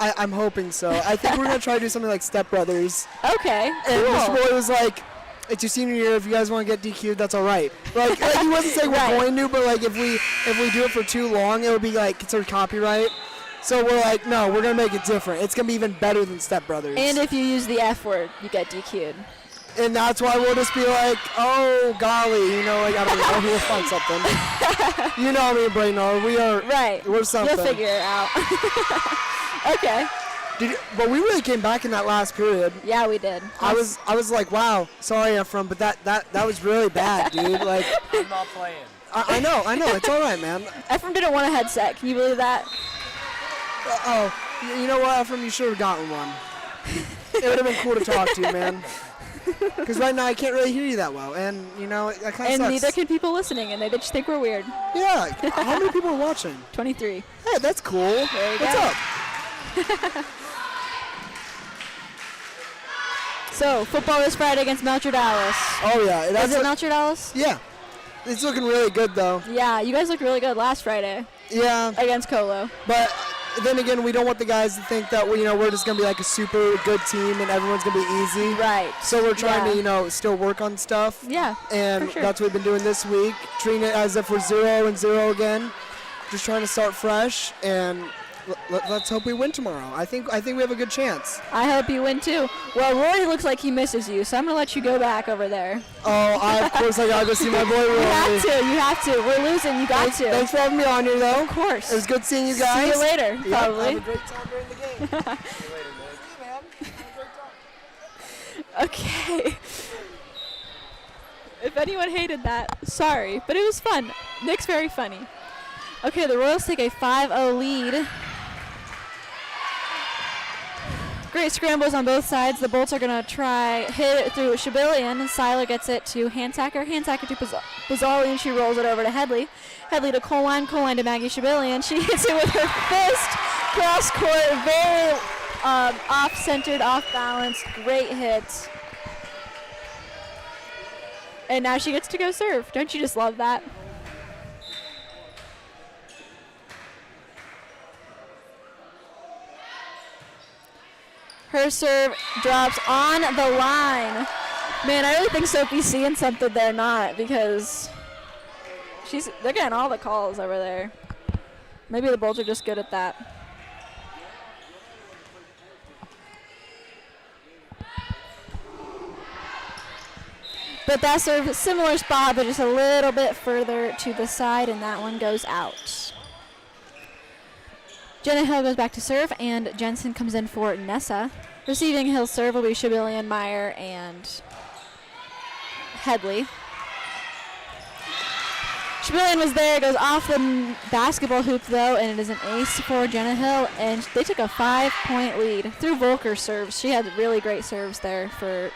I'm hoping so. I think we're going to try to do something like Step Brothers. Okay, And cool. this boy was like, it's your senior year. If you guys want to get DQ'd, that's all right. Like he wasn't saying Right. we're going to, but, like, if we do it for too long, it would be, like, considered copyright. So we're like, no, we're going to make it different. It's going to be even better than Step Brothers. And if you use the F word, you get DQ'd. And that's why we'll just be like, oh, golly, I don't know, we'll find something. You know me and Brayden are. We are. Right. We're something. You'll figure it out. Okay. But we really came back in that last period. Yeah, we did. I was like, wow, sorry, Ephraim, but that was really bad, dude. Like, I'm not playing. I know, it's all right, man. Ephraim didn't want a headset. Can you believe that? You know what, Ephraim, you should have gotten one. It would have been cool to talk to you, man. Because right now I can't really hear you that well, and that kind of sucks. And neither can people listening, and they just think we're weird. Yeah, how many people are watching? 23. Hey, that's cool. There you What's go. up? So, football this Friday against Melcher Dallas. Oh, yeah. Is it Melcher Dallas? Yeah. It's looking really good, though. Yeah, you guys looked really good last Friday Yeah, against Colo. but then again, we don't want the guys to think that we're just gonna be like a super good team and everyone's gonna be easy. Right. So we're trying Yeah. to still work on stuff. Yeah, And for sure. that's what we've been doing this week, treating it as if we're 0-0 again. Just trying to start fresh, and let's hope we win tomorrow. I think we have a good chance. I hope you win too. Well, Rory looks like he misses you, so I'm gonna let you go back over there. Oh, of course I gotta go see my boy Rory. You have to. We're losing. You got to. Thanks for having me on here, though. Of course. It was good seeing you guys. See you later, Yep, probably. Have a great time during the game. See you later, man. See you, man. Have a great time. Okay. If anyone hated that, sorry, but it was fun. Nick's very funny. Okay, the Royals take a 5-0 lead. Great scrambles on both sides. The Bolts are going to try hit it through Shibilian. Seiler gets it to Handsacker. Handsacker to Bazzali, and she rolls it over to Headley. Headley to Coline. Coline to Maggie Shibilian. She hits it with her fist. Cross court. Very off-centered, off-balanced. Great hit. And now she gets to go serve. Don't you just love that? Her serve drops on the line. Man, I really think Sophie's seeing something they're not, because they're getting all the calls over there. Maybe the Bulls are just good at that. But that serve, similar spot, but just a little bit further to the side, and that one goes out. Jenna Hill goes back to serve, and Jensen comes in for Nessa. Receiving Hill's serve will be Shibilian, Meyer, and Headley. Shibilian was there, goes off the basketball hoop, though, and it is an ace for Jenna Hill, and they took a 5-point lead through Volker serves. She had really great serves there for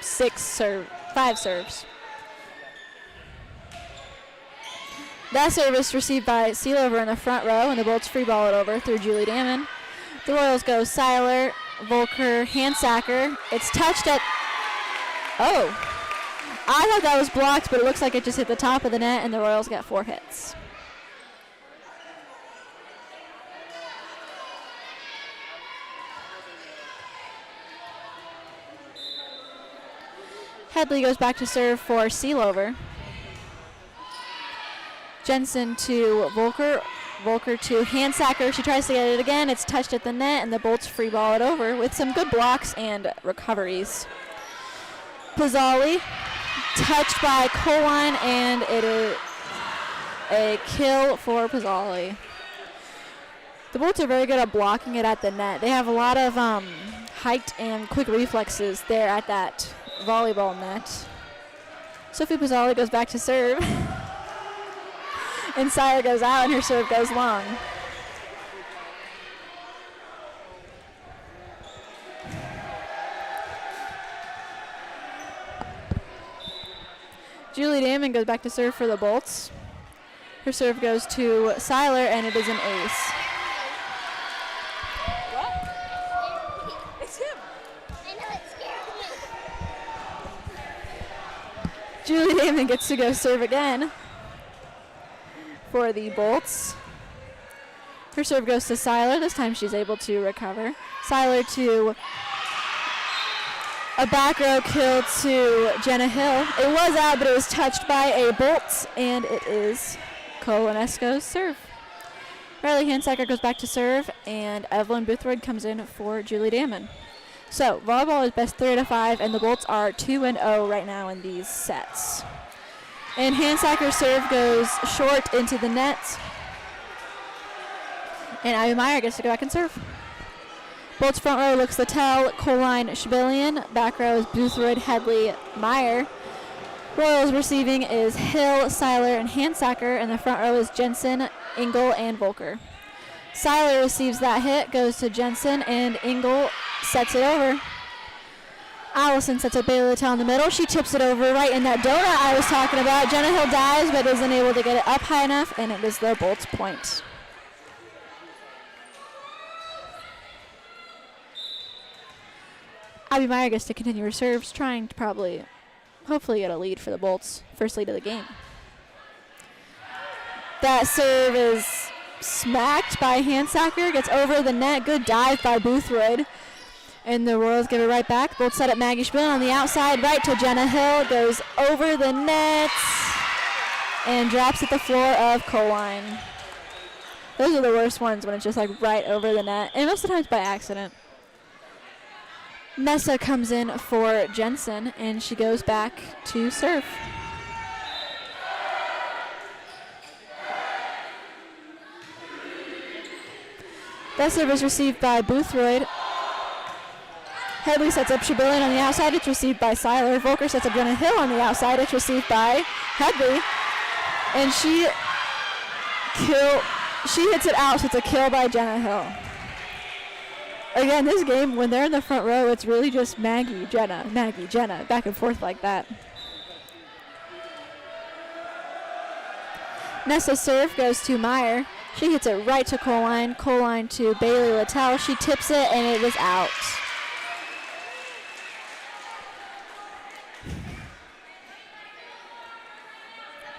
5 serves. That service received by Sealover in the front row, and the Bolts free ball it over through Julie Damon. The Royals go Seiler, Volker, Handsacker. It's touched at... Oh. I thought that was blocked, but it looks like it just hit the top of the net, and the Royals got 4 hits. Headley goes back to serve for Sealover. Jensen to Volker. Volker to Handsacker. She tries to get it again. It's touched at the net, and the Bolts free ball it over with some good blocks and recoveries. Pizzali touched by Coline, and it is a kill for Pizzali. The Bolts are very good at blocking it at the net. They have a lot of height and quick reflexes there at that volleyball net. Sophie Pizzali goes back to serve. And Seiler goes out, and her serve goes long. Julie Damon goes back to serve for the Bolts. Her serve goes to Seiler, and it is an ace. What? It's him. I know, it scared me. Julie Damon gets to go serve again for the Bolts. Her serve goes to Seiler. This time she's able to recover. Seiler to a back row kill to Jenna Hill. It was out, but it was touched by a Bolt, and it is Colo NESCO's serve. Riley Handsacker goes back to serve, and Evelyn Boothroyd comes in for Julie Damon. So volleyball is best 3 out of 5, and the Bolts are 2-0 right now in these sets. And Handsacker's serve goes short into the net. And Ivy Meyer gets to go back and serve. Bolts front row looks Littell, Coline, Shibilian. Back row is Boothroyd, Headley, Meyer. Royals receiving is Hill, Seiler, and Handsacker. And the front row is Jensen, Engel, and Volker. Seiler receives that hit, goes to Jensen, and Engel sets it over. Allison sets up Bailey Littell in the middle. She tips it over right in that donut I was talking about. Jenna Hill dives, but isn't able to get it up high enough, and it is the Bolts' point. Abby Meyer gets to continue her serves, trying to probably hopefully get a lead for the Bolts. First lead of the game. That serve is smacked by Handsacker. Gets over the net. Good dive by Boothroyd. And the Royals give it right back. Bolts set up Maggie Spiel on the outside. Right to Jenna Hill. Goes over the net. And drops at the floor of Coline. Those are the worst ones when it's just like right over the net. And most of the times by accident. Nessa comes in for Jensen, and she goes back to serve. That serve is received by Boothroyd. Headley sets up Shibillion on the outside. It's received by Seiler. Volker sets up Jenna Hill on the outside. It's received by Headley. And she hits it out, so it's a kill by Jenna Hill. Again, this game, when they're in the front row, it's really just Maggie, Jenna, back and forth like that. Nessa's serve goes to Meyer. She hits it right to Coline. Coline to Bailey Littell. She tips it, and it is out.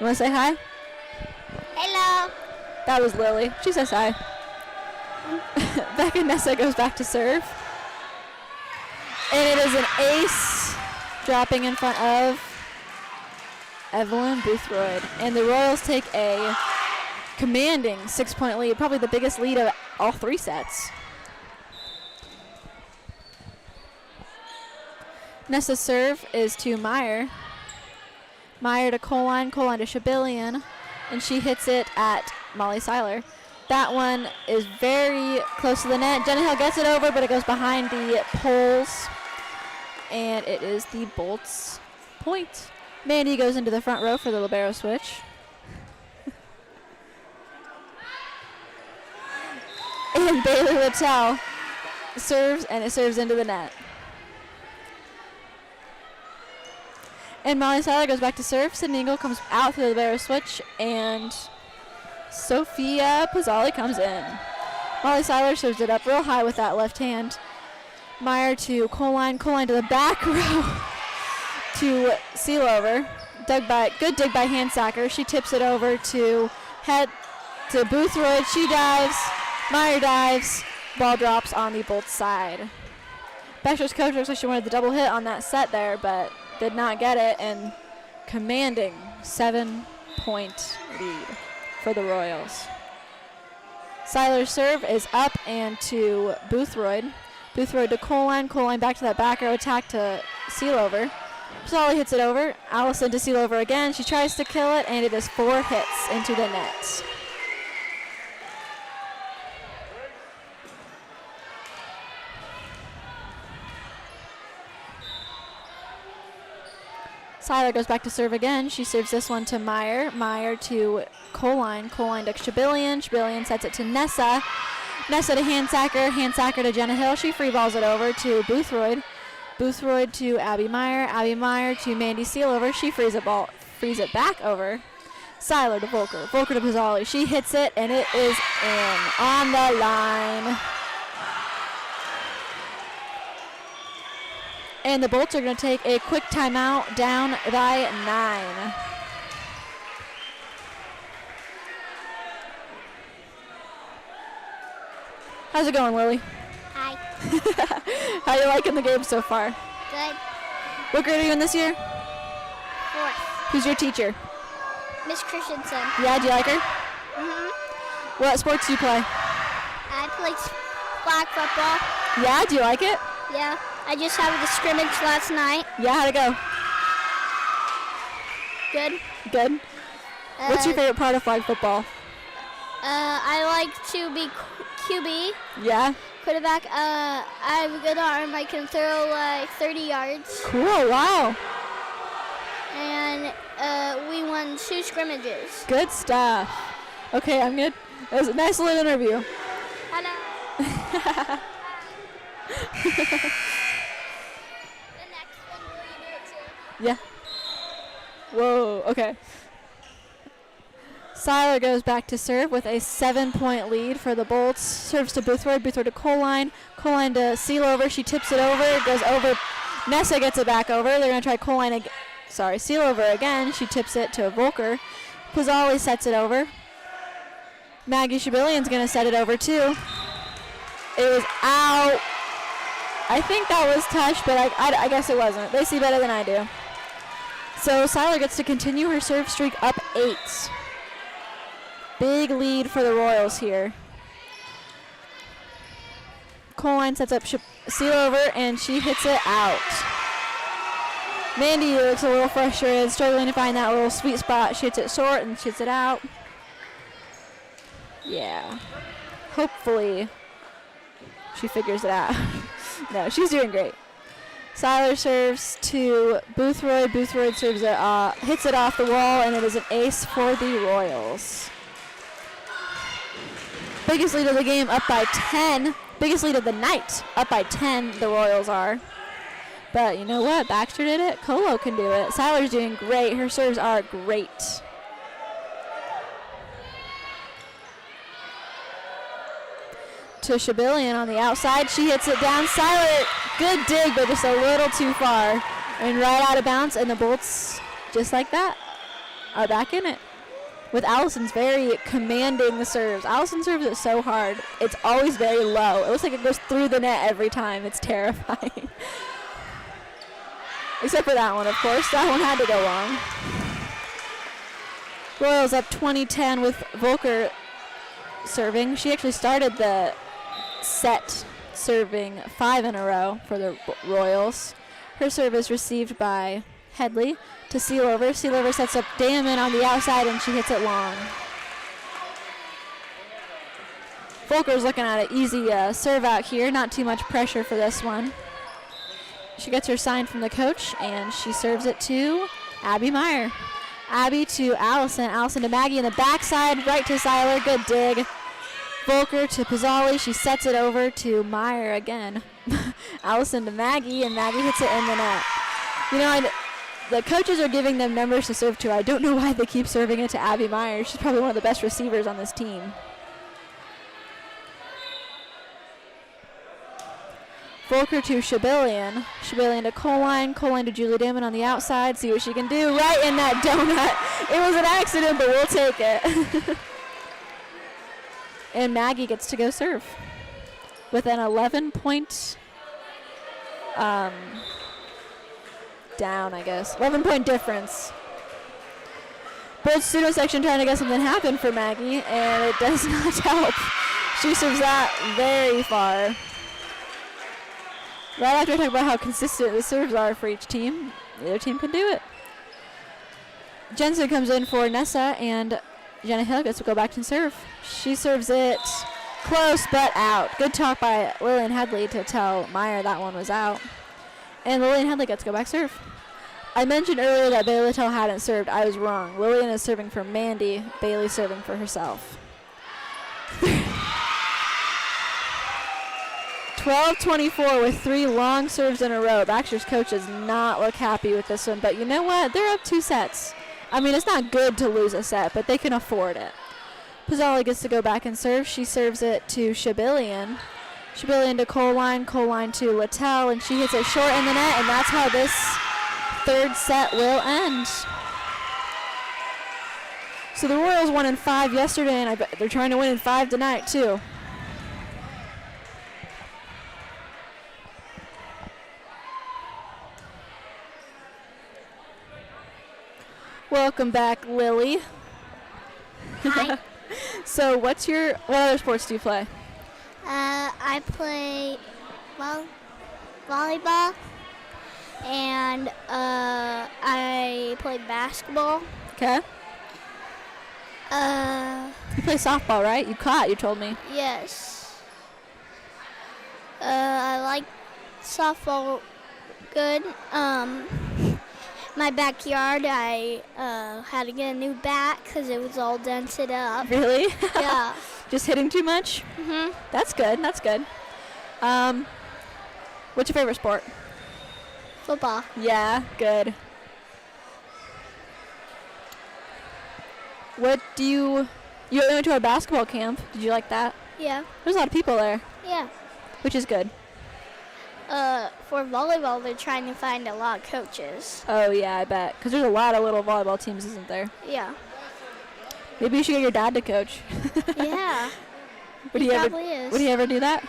You want to say hi? Hello. That was Lily. She says hi. Becca Nessa goes back to serve. And it is an ace dropping in front of Evelyn Boothroyd. And the Royals take a commanding 6-point lead, probably the biggest lead of all 3 sets. Nessa's serve is to Meyer. Meyer to Coline, Coline to Shibillion, and she hits it at Molly Seiler. That one is very close to the net. Jenna Hill gets it over, but it goes behind the poles, and it is the Bolts' point. Mandy goes into the front row for the libero switch. And Bailey Littell serves, and it serves into the net. And Molly Seiler goes back to serve. Sydney Ingle comes out through the libero switch, and Sophia Pozzoli comes in. Molly Seiler serves it up real high with that left hand. Meyer to Coline. Coline to the back row to Sealover. Good dig by Handsacker. She tips it over to Boothroyd. She dives. Meyer dives. Ball drops on the Bolts side. Baxter's coach looks like she wanted the double hit on that set there, but did not get it, and commanding 7-point lead for the Royals. Seiler's serve is up and to Boothroyd. Boothroyd to Coline. Coline back to that back row attack to Sealover. Pozzoli hits it over. Allison to Sealover again. She tries to kill it, and it is 4 hits into the net. Seiler goes back to serve again. She serves this one to Meyer. Meyer to Coline. Coline to Shibillion. Shibillion sets it to Nessa. Nessa to Handsacker. Handsacker to Jenna Hill. She free balls it over to Boothroyd. Boothroyd to Abby Meyer. Abby Meyer to Mandy Sealover. She frees it back over. Seiler to Volker. Volker to Pozzoli. She hits it, and it is in on the line. And the Bolts are going to take a quick timeout, down by 9. How's it going, Lily? Hi. How you liking the game so far? Good. What grade are you in this year? 4th. Who's your teacher? Miss Christensen. Yeah, do you like her? Mm-hmm. What sports do you play? I played flag football. Yeah, do you like it? Yeah. I just had a scrimmage last night. Yeah, how'd it go? Good. Good. What's your favorite part of flag football? I like to be QB. Yeah? Quarterback. I have a good arm. I can throw like 30 yards. Cool, wow. And we won 2 scrimmages. Good stuff. Okay, I'm good. That was a nice little interview. Hello. The next one, will you do it too? Yeah. Whoa, okay. Seiler goes back to serve with a 7-point lead for the Bolts. Serves to Boothroyd. Boothroyd to Coline. Coline to Sealover. She tips it over. It goes over. Nessa gets it back over. They're going to try Coline seal over again. She tips it to Volker. Pozzoli sets it over. Maggie Shabilian's going to set it over too. It was out. I think that was touch, but I guess it wasn't. They see better than I do. So Seiler gets to continue her serve streak up 8. Big lead for the Royals here. Coline sets up seal over, and she hits it out. Mandy looks a little frustrated, struggling to find that little sweet spot. She hits it short and she hits it out. Yeah. Hopefully she figures it out. No, she's doing great. Seiler serves to Boothroyd. Boothroyd serves it, hits it off the wall, and it is an ace for the Royals. Biggest lead of the game, up by 10. Biggest lead of the night, up by 10, the Royals are. But you know what? Baxter did it. Colo can do it. Seiler's doing great. Her serves are great. To Shabilian on the outside. She hits it down. Seiler, good dig, but just a little too far. And right out of bounds, and the Bolts, just like that, are back in it. With Allison's very commanding the serves. Allison serves it so hard. It's always very low. It looks like it goes through the net every time. It's terrifying. Except for that one, of course. That one had to go long. Royals up 20-10 with Volker serving. She actually started the set serving 5 in a row for the Royals. Her serve is received by Headley to Sealover. Sealover sets up Damon on the outside, and she hits it long. Volker's looking at an easy serve out here. Not too much pressure for this one. She gets her sign from the coach, and she serves it to Abby Meyer. Abby to Allison. Allison to Maggie in the backside, right to Seiler. Good dig. Volker to Pozzoli. She sets it over to Meyer again. Allison to Maggie, and Maggie hits it in the net. You know, the coaches are giving them numbers to serve to. I don't know why they keep serving it to Abby Meyer. She's probably one of the best receivers on this team. Volker to Shabilian. Shabilian to Coline. Coline to Julie Damon on the outside. See what she can do. Right in that donut. It was an accident, but we'll take it. And Maggie gets to go serve with an 11-point down, I guess. 11-point difference. Both student section trying to get something happen for Maggie, and it does not help. She serves that very far. Right after I talk about how consistent the serves are for each team, the other team can do it. Jensen comes in for Nessa, and Jenna Hill gets to go back and serve. She serves it close, but out. Good talk by Lillian Headley to tell Meyer that one was out. And Lillian Headley gets to go back serve. I mentioned earlier that Bailey Littell hadn't served. I was wrong. Lillian is serving for Mandy. Bailey serving for herself. 12-24 with 3 long serves in a row. Baxter's coach does not look happy with this one, but you know what? They're up 2 sets. I mean, it's not good to lose a set, but they can afford it. Pozzoli gets to go back and serve. She serves it to Shabilian. Shabilian to Coline. Coline to Littell, and she hits it short in the net, and that's how this 3rd set will end. So the Royals won in 5 yesterday, and I bet they're trying to win in 5 tonight, too. Welcome back, Lily. Hi. So what other sports do you play? I play volleyball, and I play basketball. Okay. You play softball, right? You told me. Yes. I like softball good. My backyard, I had to get a new bat because it was all dented up. Really? Yeah. Just hitting too much? Mhm. That's good. That's good. What's your favorite sport? Football. Yeah, good. What do you went to our basketball camp? Did you like that? Yeah. There's a lot of people there, Yeah. which is good. for volleyball, they're trying to find a lot of coaches. Oh, yeah, I bet. Because there's a lot of little volleyball teams, isn't there? Yeah. Maybe you should get your dad to coach. Yeah. Would he he probably is. Would he ever do that?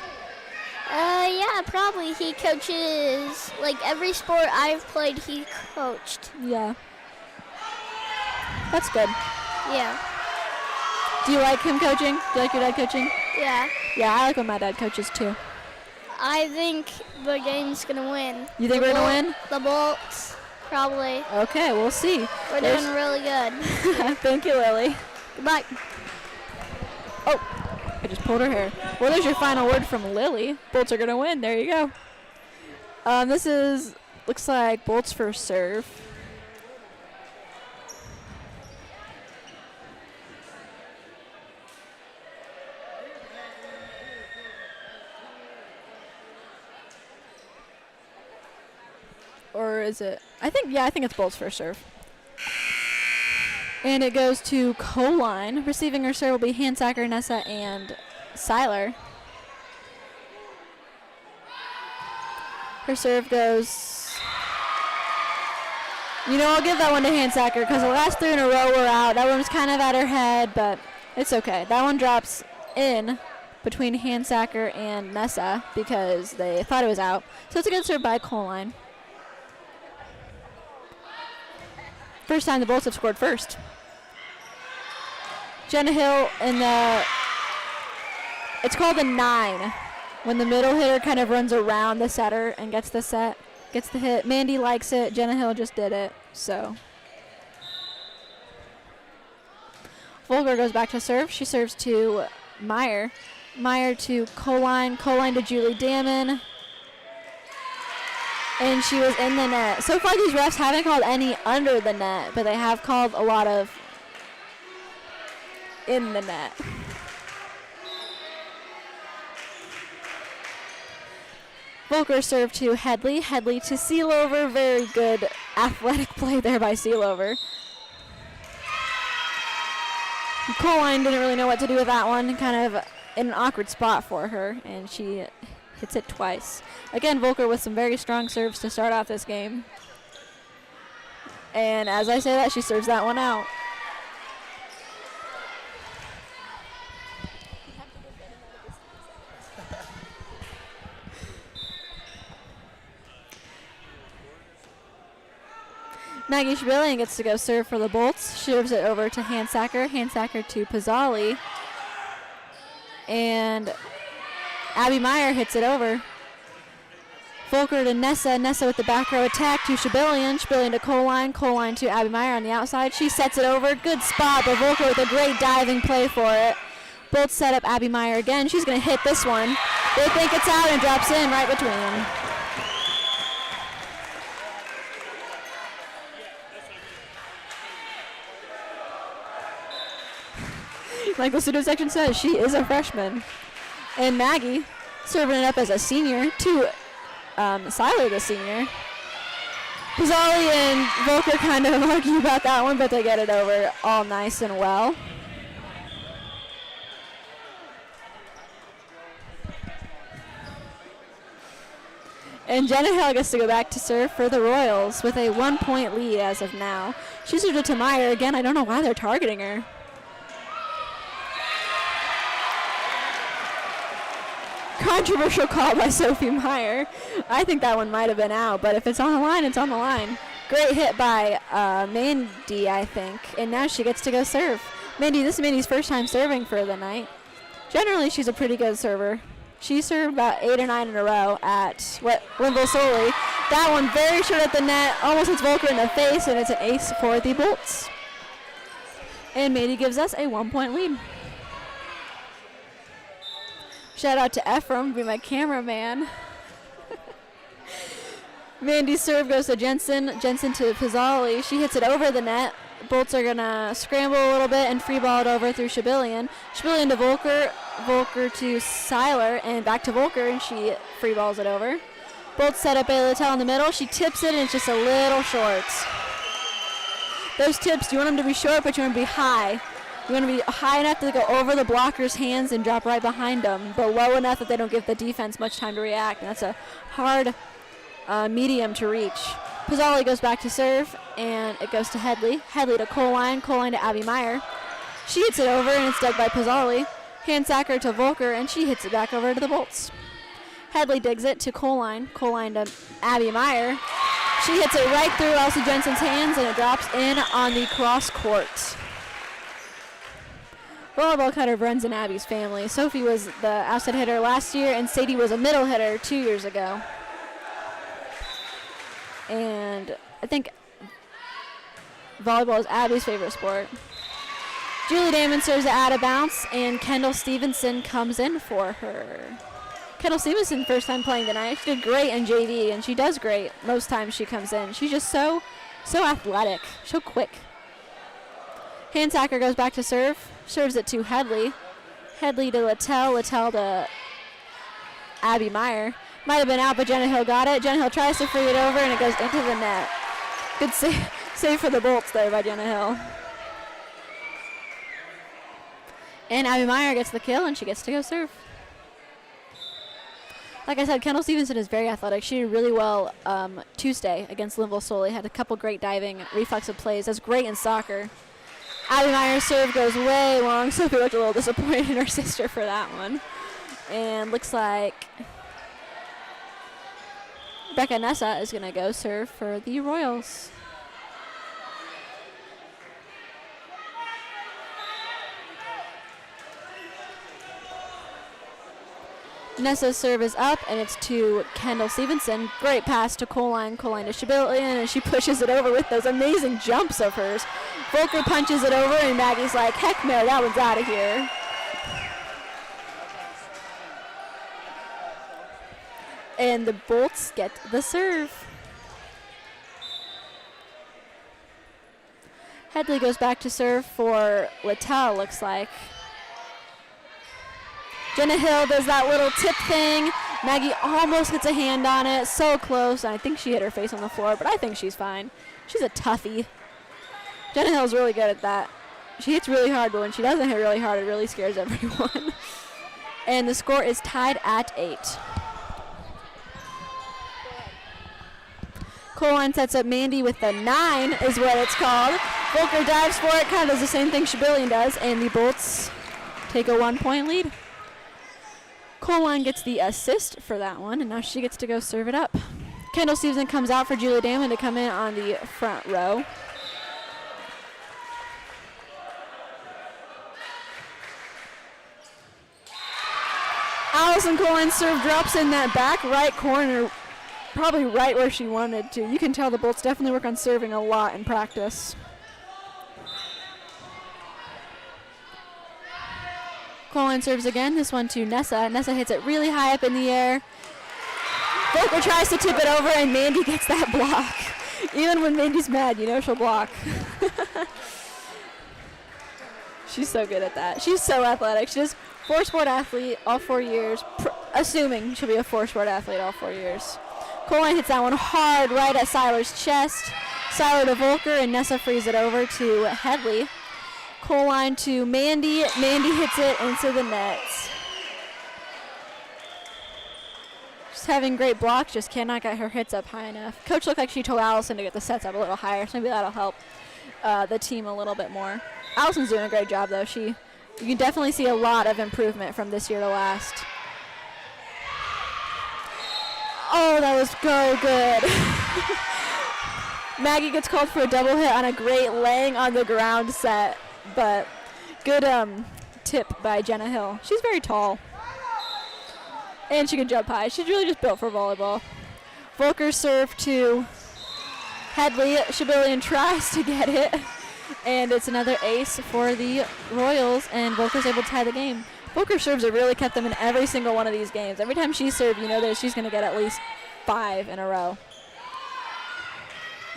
Yeah, probably. He coaches, like, every sport I've played, he coached. Yeah. That's good. Yeah. Do you like him coaching? Do you like your dad coaching? Yeah. Yeah, I like when my dad coaches too. I think the game's going to win. You think we're going to win? The Bolts, probably. Okay, we'll see. We're doing really good. Thank you, Lily. Goodbye. Oh, I just pulled her hair. Well, there's your final word from Lily. Bolts are going to win. There you go. Looks like Bolts first serve. Or is it? I think it's Bolt's first serve. And it goes to Coline. Receiving her serve will be Handsacker, Nessa, and Seiler. Her serve goes. I'll give that one to Handsacker because the last 3 in a row were out. That one was kind of at her head, but it's okay. That one drops in between Handsacker and Nessa because they thought it was out. So it's a good serve by Coline. First time the Bolts have scored first. Jenna Hill it's called a 9. When the middle hitter kind of runs around the setter and gets the hit. Mandy likes it. Jenna Hill just did it. So Volker goes back to serve. She serves to Meyer. Meyer to Coline. Coline to Julie Damon. And she was in the net. So far, these refs haven't called any under the net, but they have called a lot of in the net. Volker served to Headley. Headley to Sealover. Very good athletic play there by Sealover. Coline didn't really know what to do with that one. Kind of in an awkward spot for her, and she hits it twice. Again, Volker with some very strong serves to start off this game. And as I say that, she serves that one out. Maggie Schbilling gets to go serve for the Bolts. Serves it over to Handsacker. Handsacker to Pizzali. And Abby Meyer hits it over. Volker to Nessa. Nessa with the back row attack to Schbillion. Schbillion to Coline. Coline to Abby Meyer on the outside. She sets it over. Good spot, but Volker with a great diving play for it. Bolts set up Abby Meyer again. She's going to hit this one. They think it's out and drops in right between them. Like the student section says, she is a freshman. And Maggie serving it up as a senior to Seiler, the senior. Pizzali and Volker kind of argue about that one, but they get it over all nice and well. And Jenna Hill gets to go back to serve for the Royals with a 1-point lead as of now. She served it to Meyer. Again, I don't know why they're targeting her. Controversial call by Sophie Meyer. I think that one might have been out, but if it's on the line, it's on the line. Great hit by Mandy, I think. And now she gets to go serve. This is Mandy's first time serving for the night. Generally, she's a pretty good server. She served about 8 or 9 in a row at Wimble Solely. That one very short at the net, almost hits Volker in the face, and it's an ace for the Bolts. And Mandy gives us a 1-point lead. Shout out to Ephraim, be my cameraman. Mandy's serve goes to Jensen. Jensen to Pizzali. She hits it over the net. Bolts are going to scramble a little bit and free ball it over through Schbillion. Schbillion to Volker. Volker to Seiler and back to Volker, and she free balls it over. Bolts set up Ayla Littell in the middle. She tips it, and it's just a little short. Those tips, you want them to be short, but you want them to be high. You want to be high enough to go over the blocker's hands and drop right behind them, but low enough that they don't give the defense much time to react. And that's a hard medium to reach. Pizzoli goes back to serve, and it goes to Headley. Headley to Coline, Coline to Abby Meyer. She hits it over, and it's dug by Pizzoli. Hand sacker to Volker, and she hits it back over to the Bolts. Headley digs it to Coline, Coline to Abby Meyer. She hits it right through Elsie Jensen's hands, and it drops in on the cross court. Volleyball kind of runs in Abby's family. Sophie was the outside hitter last year, and Sadie was a middle hitter 2 years ago. And I think volleyball is Abby's favorite sport. Julie Damon serves it out of bounds, and Kendall Stevenson comes in for her. Kendall Stevenson, first time playing tonight. She did great in JV, and she does great most times she comes in. She's just so athletic, so quick. Hand sacker goes back to serve. Serves it to Headley. Headley to Littell. Littell to Abby Meyer. Might have been out, but Jenna Hill got it. Jenna Hill tries to free it over, and it goes into the net. Good save for the Bolts there by Jenna Hill. And Abby Meyer gets the kill, and she gets to go serve. Like I said, Kendall Stevenson is very athletic. She did really well Tuesday against Linville Solely. Had a couple great diving, reflexive plays. That's great in soccer. Abby Meyer's serve goes way long. Sophie looked a little disappointed in her sister for that one. And looks like Becca Nessa is going to go serve for the Royals. Nessa's serve is up, and it's to Kendall Stevenson. Great pass to Coline, Coline to Shabillion, and she pushes it over with those amazing jumps of hers. Volker punches it over, and Maggie's like, heck no, that one's out of here. And the Bolts get the serve. Headley goes back to serve for Littell, looks like. Jenna Hill does that little tip thing. Maggie almost gets a hand on it. So close. I think she hit her face on the floor, but I think she's fine. She's a toughie. Jenna Hill's really good at that. She hits really hard, but when she doesn't hit really hard, it really scares everyone. And the score is tied at 8. Coline sets up Mandy with the 9 is what it's called. Volker dives for it, kind of does the same thing Shabillion does, and the Bolts take a 1-point lead. Coline gets the assist for that one, and now she gets to go serve it up. Kendall Stevenson comes out for Julie Damon to come in on the front row. Allison Coline's serve drops in that back right corner, probably right where she wanted to. You can tell the Bolts definitely work on serving a lot in practice. Coline serves again, this one to Nessa. Nessa hits it really high up in the air. Volker tries to tip it over, and Mandy gets that block. Even when Mandy's mad, you know she'll block. She's so good at that. She's so athletic. She's 4-sport athlete all 4 years, assuming she'll be a 4-sport athlete all 4 years. Coline hits that one hard right at Seiler's chest. Seiler to Volker, and Nessa frees it over to Headley. Coline to Mandy. Mandy hits it into the nets. She's having great blocks, just cannot get her hits up high enough. Coach looked like she told Allison to get the sets up a little higher, so maybe that'll help the team a little bit more. Allison's doing a great job, though. You can definitely see a lot of improvement from this year to last. Oh, that was so good. Maggie gets called for a double hit on a great laying on the ground set. But good tip by Jenna Hill. She's very tall. And she can jump high. She's really just built for volleyball. Volker serve to Headley. Shabillion tries to get it. And it's another ace for the Royals. And Volker's able to tie the game. Volker serves have really kept them in every single one of these games. Every time she serves, you know that she's going to get at least 5 in a row.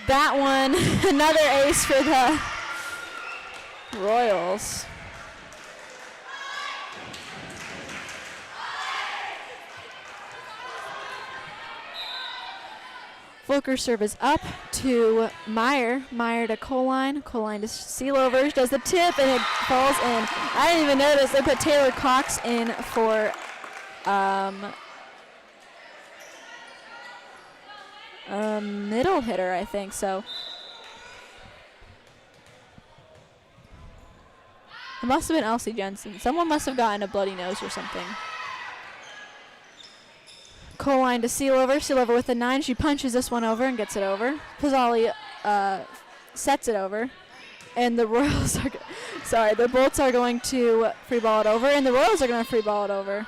That one, another ace for the Royals. Volker's serve is up to Meyer. Meyer to Coline. Coline to Sealover. Does the tip and it falls in. I didn't even notice they put Taylor Cox in for a middle hitter, I think. So it must have been Elsie Jensen. Someone must have gotten a bloody nose or something. Coline to Sealover. Sealover with the 9. She punches this one over and gets it over. Pizzali sets it over. And the Royals are, the Bolts are going to free ball it over. And the Royals are going to free ball it over.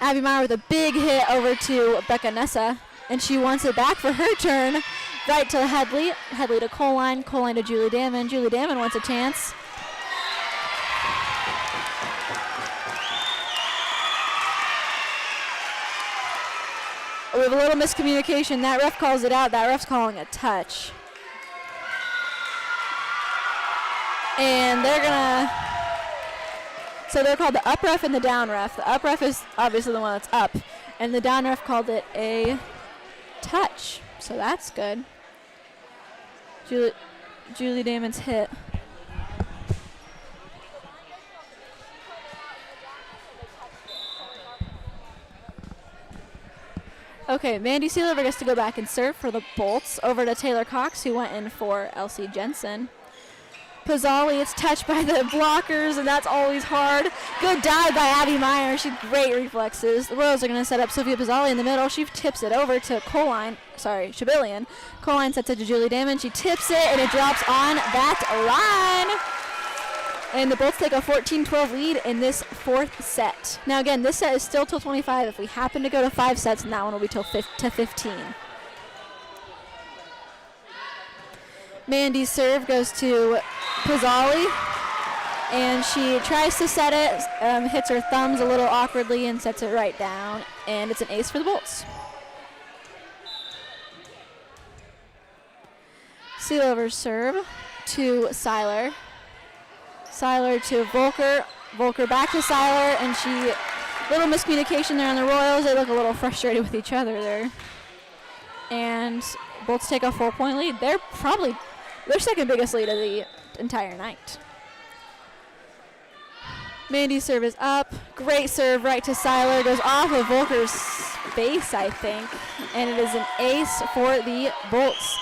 Abby Meyer with a big hit over to Becca Nessa. And she wants it back for her turn. Right to Headley. Headley to Coline. Coline to Julie Damon. Julie Damon wants a chance. We have a little miscommunication. That ref calls it out. That ref's calling a touch. And they're gonna, so they're called the up ref and the down ref. The up ref is obviously the one that's up, and the down ref called it a touch. So that's good. Julie Damon's hit. Okay, Mandy Sealover gets to go back and serve for the Bolts. Over to Taylor Cox, who went in for Elsie Jensen. Pizzali, it's touched by the blockers, and that's always hard. Good dive by Abby Meyer. She had great reflexes. The Royals are going to set up Sophia Pizzali in the middle. She tips it over to Shabilian. Coline sets it to Julie Damon. She tips it, and it drops on that line. And the Bolts take a 14-12 lead in this 4th set. Now again, this set is still till 25. If we happen to go to 5 sets, and that one will be till to 15. Mandy's serve goes to Pizzali, and she tries to set it, hits her thumbs a little awkwardly and sets it right down, and it's an ace for the Bolts. Sealover's serve to Seiler. Seiler to Volker. Volker back to Seiler, and little miscommunication there on the Royals. They look a little frustrated with each other there. And Bolts take a 4-point lead. They're probably their second biggest lead of the entire night. Mandy's serve is up. Great serve right to Seiler. Goes off of Volker's face, I think. And it is an ace for the Bolts.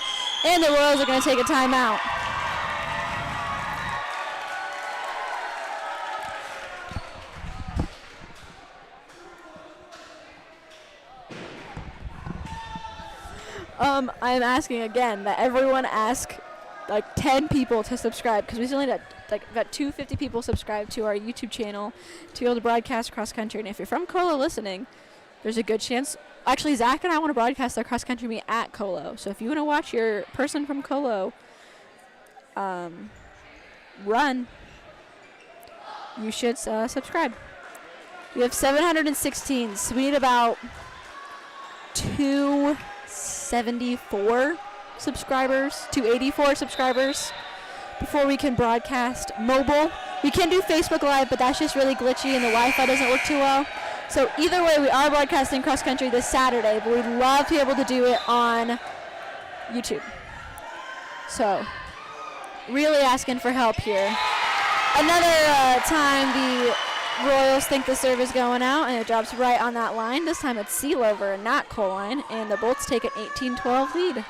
And the Royals are going to take a timeout. I'm asking again that everyone ask like 10 people to subscribe, because we still need got 250 people subscribed to our YouTube channel to be able to broadcast cross country. And if you're from Colo listening, there's a good chance. Actually, Zach and I want to broadcast our cross country meet at Colo. So if you want to watch your person from Colo run, you should subscribe. We have 716, so we need about 274 subscribers, 284 subscribers before we can broadcast mobile. We can do Facebook Live, but that's just really glitchy and the Wi-Fi doesn't work too well. So either way, we are broadcasting cross country this Saturday, but we'd love to be able to do it on YouTube. So really asking for help here. Another time the Royals think the serve is going out, and it drops right on that line. This time it's Sealover and not Coline, and the Bolts take an 18-12 lead.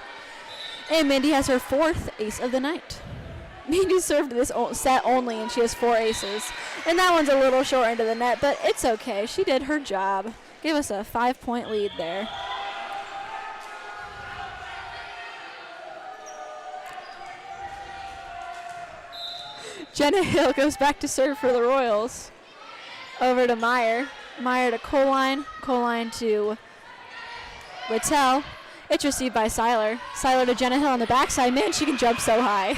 And Mindy has her 4th ace of the night. Mindy served this set only, and she has 4 aces. And that one's a little short into the net, but it's okay. She did her job. Gave us a 5-point lead there. Jenna Hill goes back to serve for the Royals. Over to Meyer. Meyer to Coline. Coline to Littell. It's received by Seiler. Seiler to Jenna Hill on the backside. Man, she can jump so high.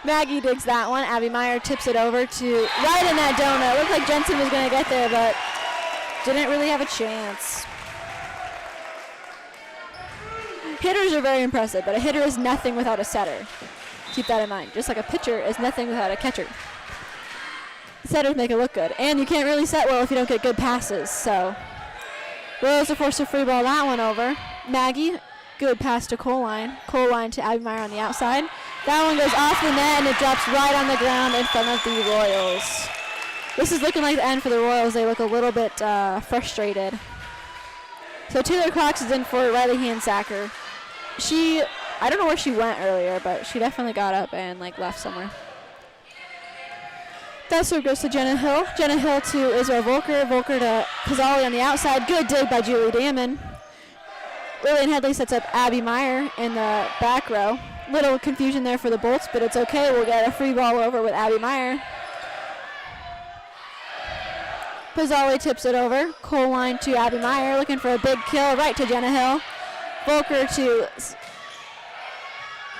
Maggie digs that one. Abby Meyer tips it over to right in that donut. Looked like Jensen was going to get there, but didn't really have a chance. Hitters are very impressive, but a hitter is nothing without a setter. Keep that in mind. Just like a pitcher is nothing without a catcher. Setters make it look good. And you can't really set well if you don't get good passes. So Royals are forced to free ball that one over. Maggie, good pass to Coline. Coline to Abby Meyer on the outside. That one goes off the net and it drops right on the ground in front of the Royals. This is looking like the end for the Royals. They look a little bit frustrated. So Taylor Cox is in for Riley Handsacker. I don't know where she went earlier, but she definitely got up and left somewhere. That serve goes to Jenna Hill. Jenna Hill to Israel Volker. Volker to Pizzali on the outside. Good dig by Julie Damon. Lillian Headley sets up Abby Meyer in the back row. Little confusion there for the Bolts, but it's okay. We'll get a free ball over with Abby Meyer. Pizzali tips it over. Coline to Abby Meyer, looking for a big kill right to Jenna Hill. Volker to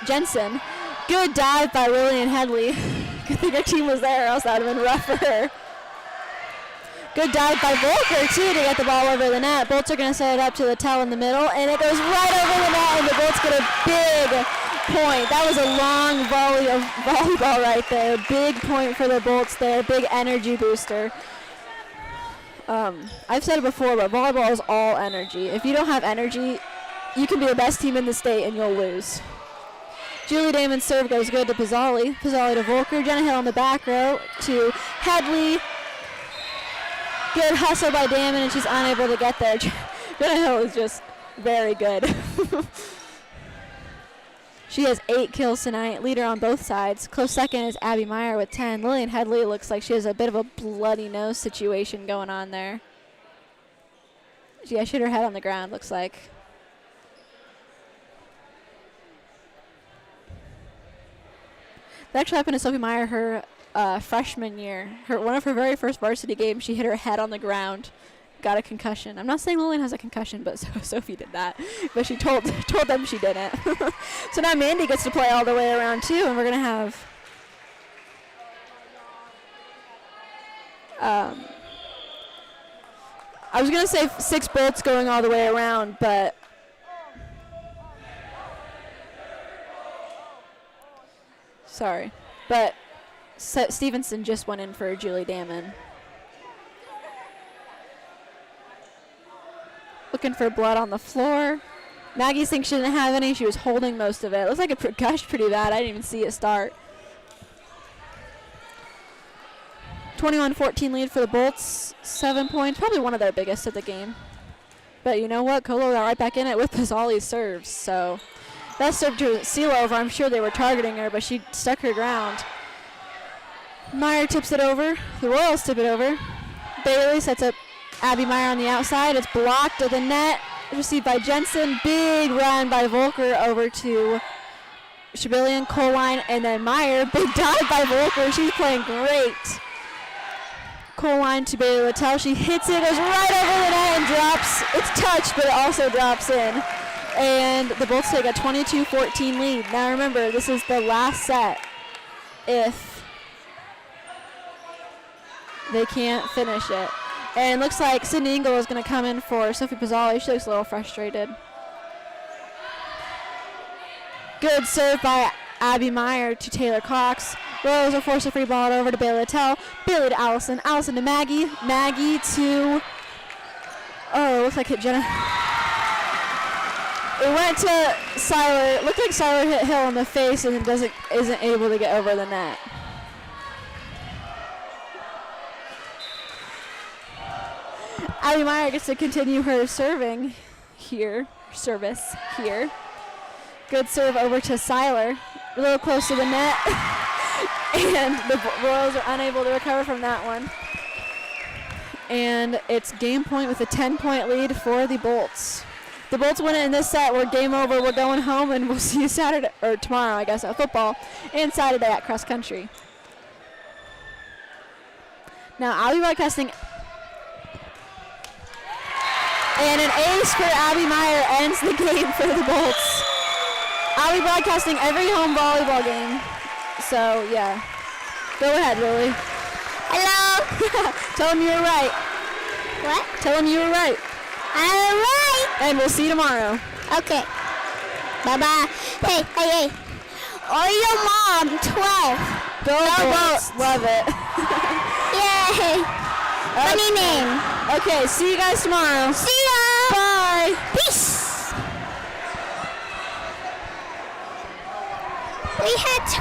Jensen. Good dive by Lillian Headley. Good thing her team was there, or else that would have been rough for her. Good dive by Volker, too, to get the ball over the net. Bolts are going to set it up to the towel in the middle, and it goes right over the net, and the Bolts get a big point. That was a long volley of volleyball right there. Big point for the Bolts there, big energy booster. I've said it before, but volleyball is all energy. If you don't have energy, you can be the best team in the state, and you'll lose. Julie Damon's serve goes good to Pizzali. Pizzali to Volker. Jenna Hill in the back row to Headley. Good hustle by Damon, and she's unable to get there. Jenna Hill is just very good. She has 8 kills tonight, leader on both sides. Close second is Abby Meyer with 10. Lillian Headley looks like she has a bit of a bloody nose situation going on there. Yeah, she hit her head on the ground, looks like. That actually happened to Sophie Meyer her freshman year. One of her very first varsity games, she hit her head on the ground, got a concussion. I'm not saying Lillian has a concussion, but Sophie did that. But she told them she didn't. So now Mandy gets to play all the way around too, and we're gonna have I was gonna say 6 Bolts going all the way around, but sorry, but Stevenson just went in for Julie Damon. Looking for blood on the floor. Maggie thinks she didn't have any. She was holding most of it. Looks like it gushed pretty bad. I didn't even see it start. 21-14 lead for the Bolts. 7 points. Probably one of their biggest of the game. But you know what? Colo got right back in it with Pizzali's serves. So that serve to seal over. I'm sure they were targeting her, but she stuck her ground. Meyer tips it over. The Royals tip it over. Bailey sets up Abby Meyer on the outside. It's blocked at the net. Received by Jensen. Big run by Volker over to Shabilian, Coline, and then Meyer. Big dive by Volker. She's playing great. Coline to Bailey Littell. She hits it, goes right over the net and drops. It's touched, but it also drops in. And the Bolts take a 22-14 lead. Now remember, this is the last set if they can't finish it. And it looks like Sydney Engel is going to come in for Sophie Pizzali. She looks a little frustrated. Good serve by Abby Meyer to Taylor Cox. Royals are forced to free ball it over to Bailey Littell. Bailey to Allison. Allison to Maggie. Maggie to... Oh, it looks like hit Jenna. It went to Siler. It looked like Siler hit Hill in the face and isn't able to get over the net. Abby Meyer gets to continue her service here. Good serve over to Siler. A little close to the net. And the Royals are unable to recover from that one. And it's game point with a 10-point lead for the Bolts. The Bolts win it in this set. We're game over. We're going home, and we'll see you Saturday, or tomorrow, I guess, at football, and Saturday at cross country. Now, I'll be broadcasting. And an ace for Abby Meyer ends the game for the Bolts. I'll be broadcasting every home volleyball game. So, yeah. Go ahead, Lily. Hello. Tell them you were right. What? Tell them you were right. I'm right. And we'll see you tomorrow. Okay. Bye-bye. Hey. Or your mom, 12. Go Bolts. Love it. Yay. Funny name. Okay, see you guys tomorrow. See ya. Bye. Peace. We had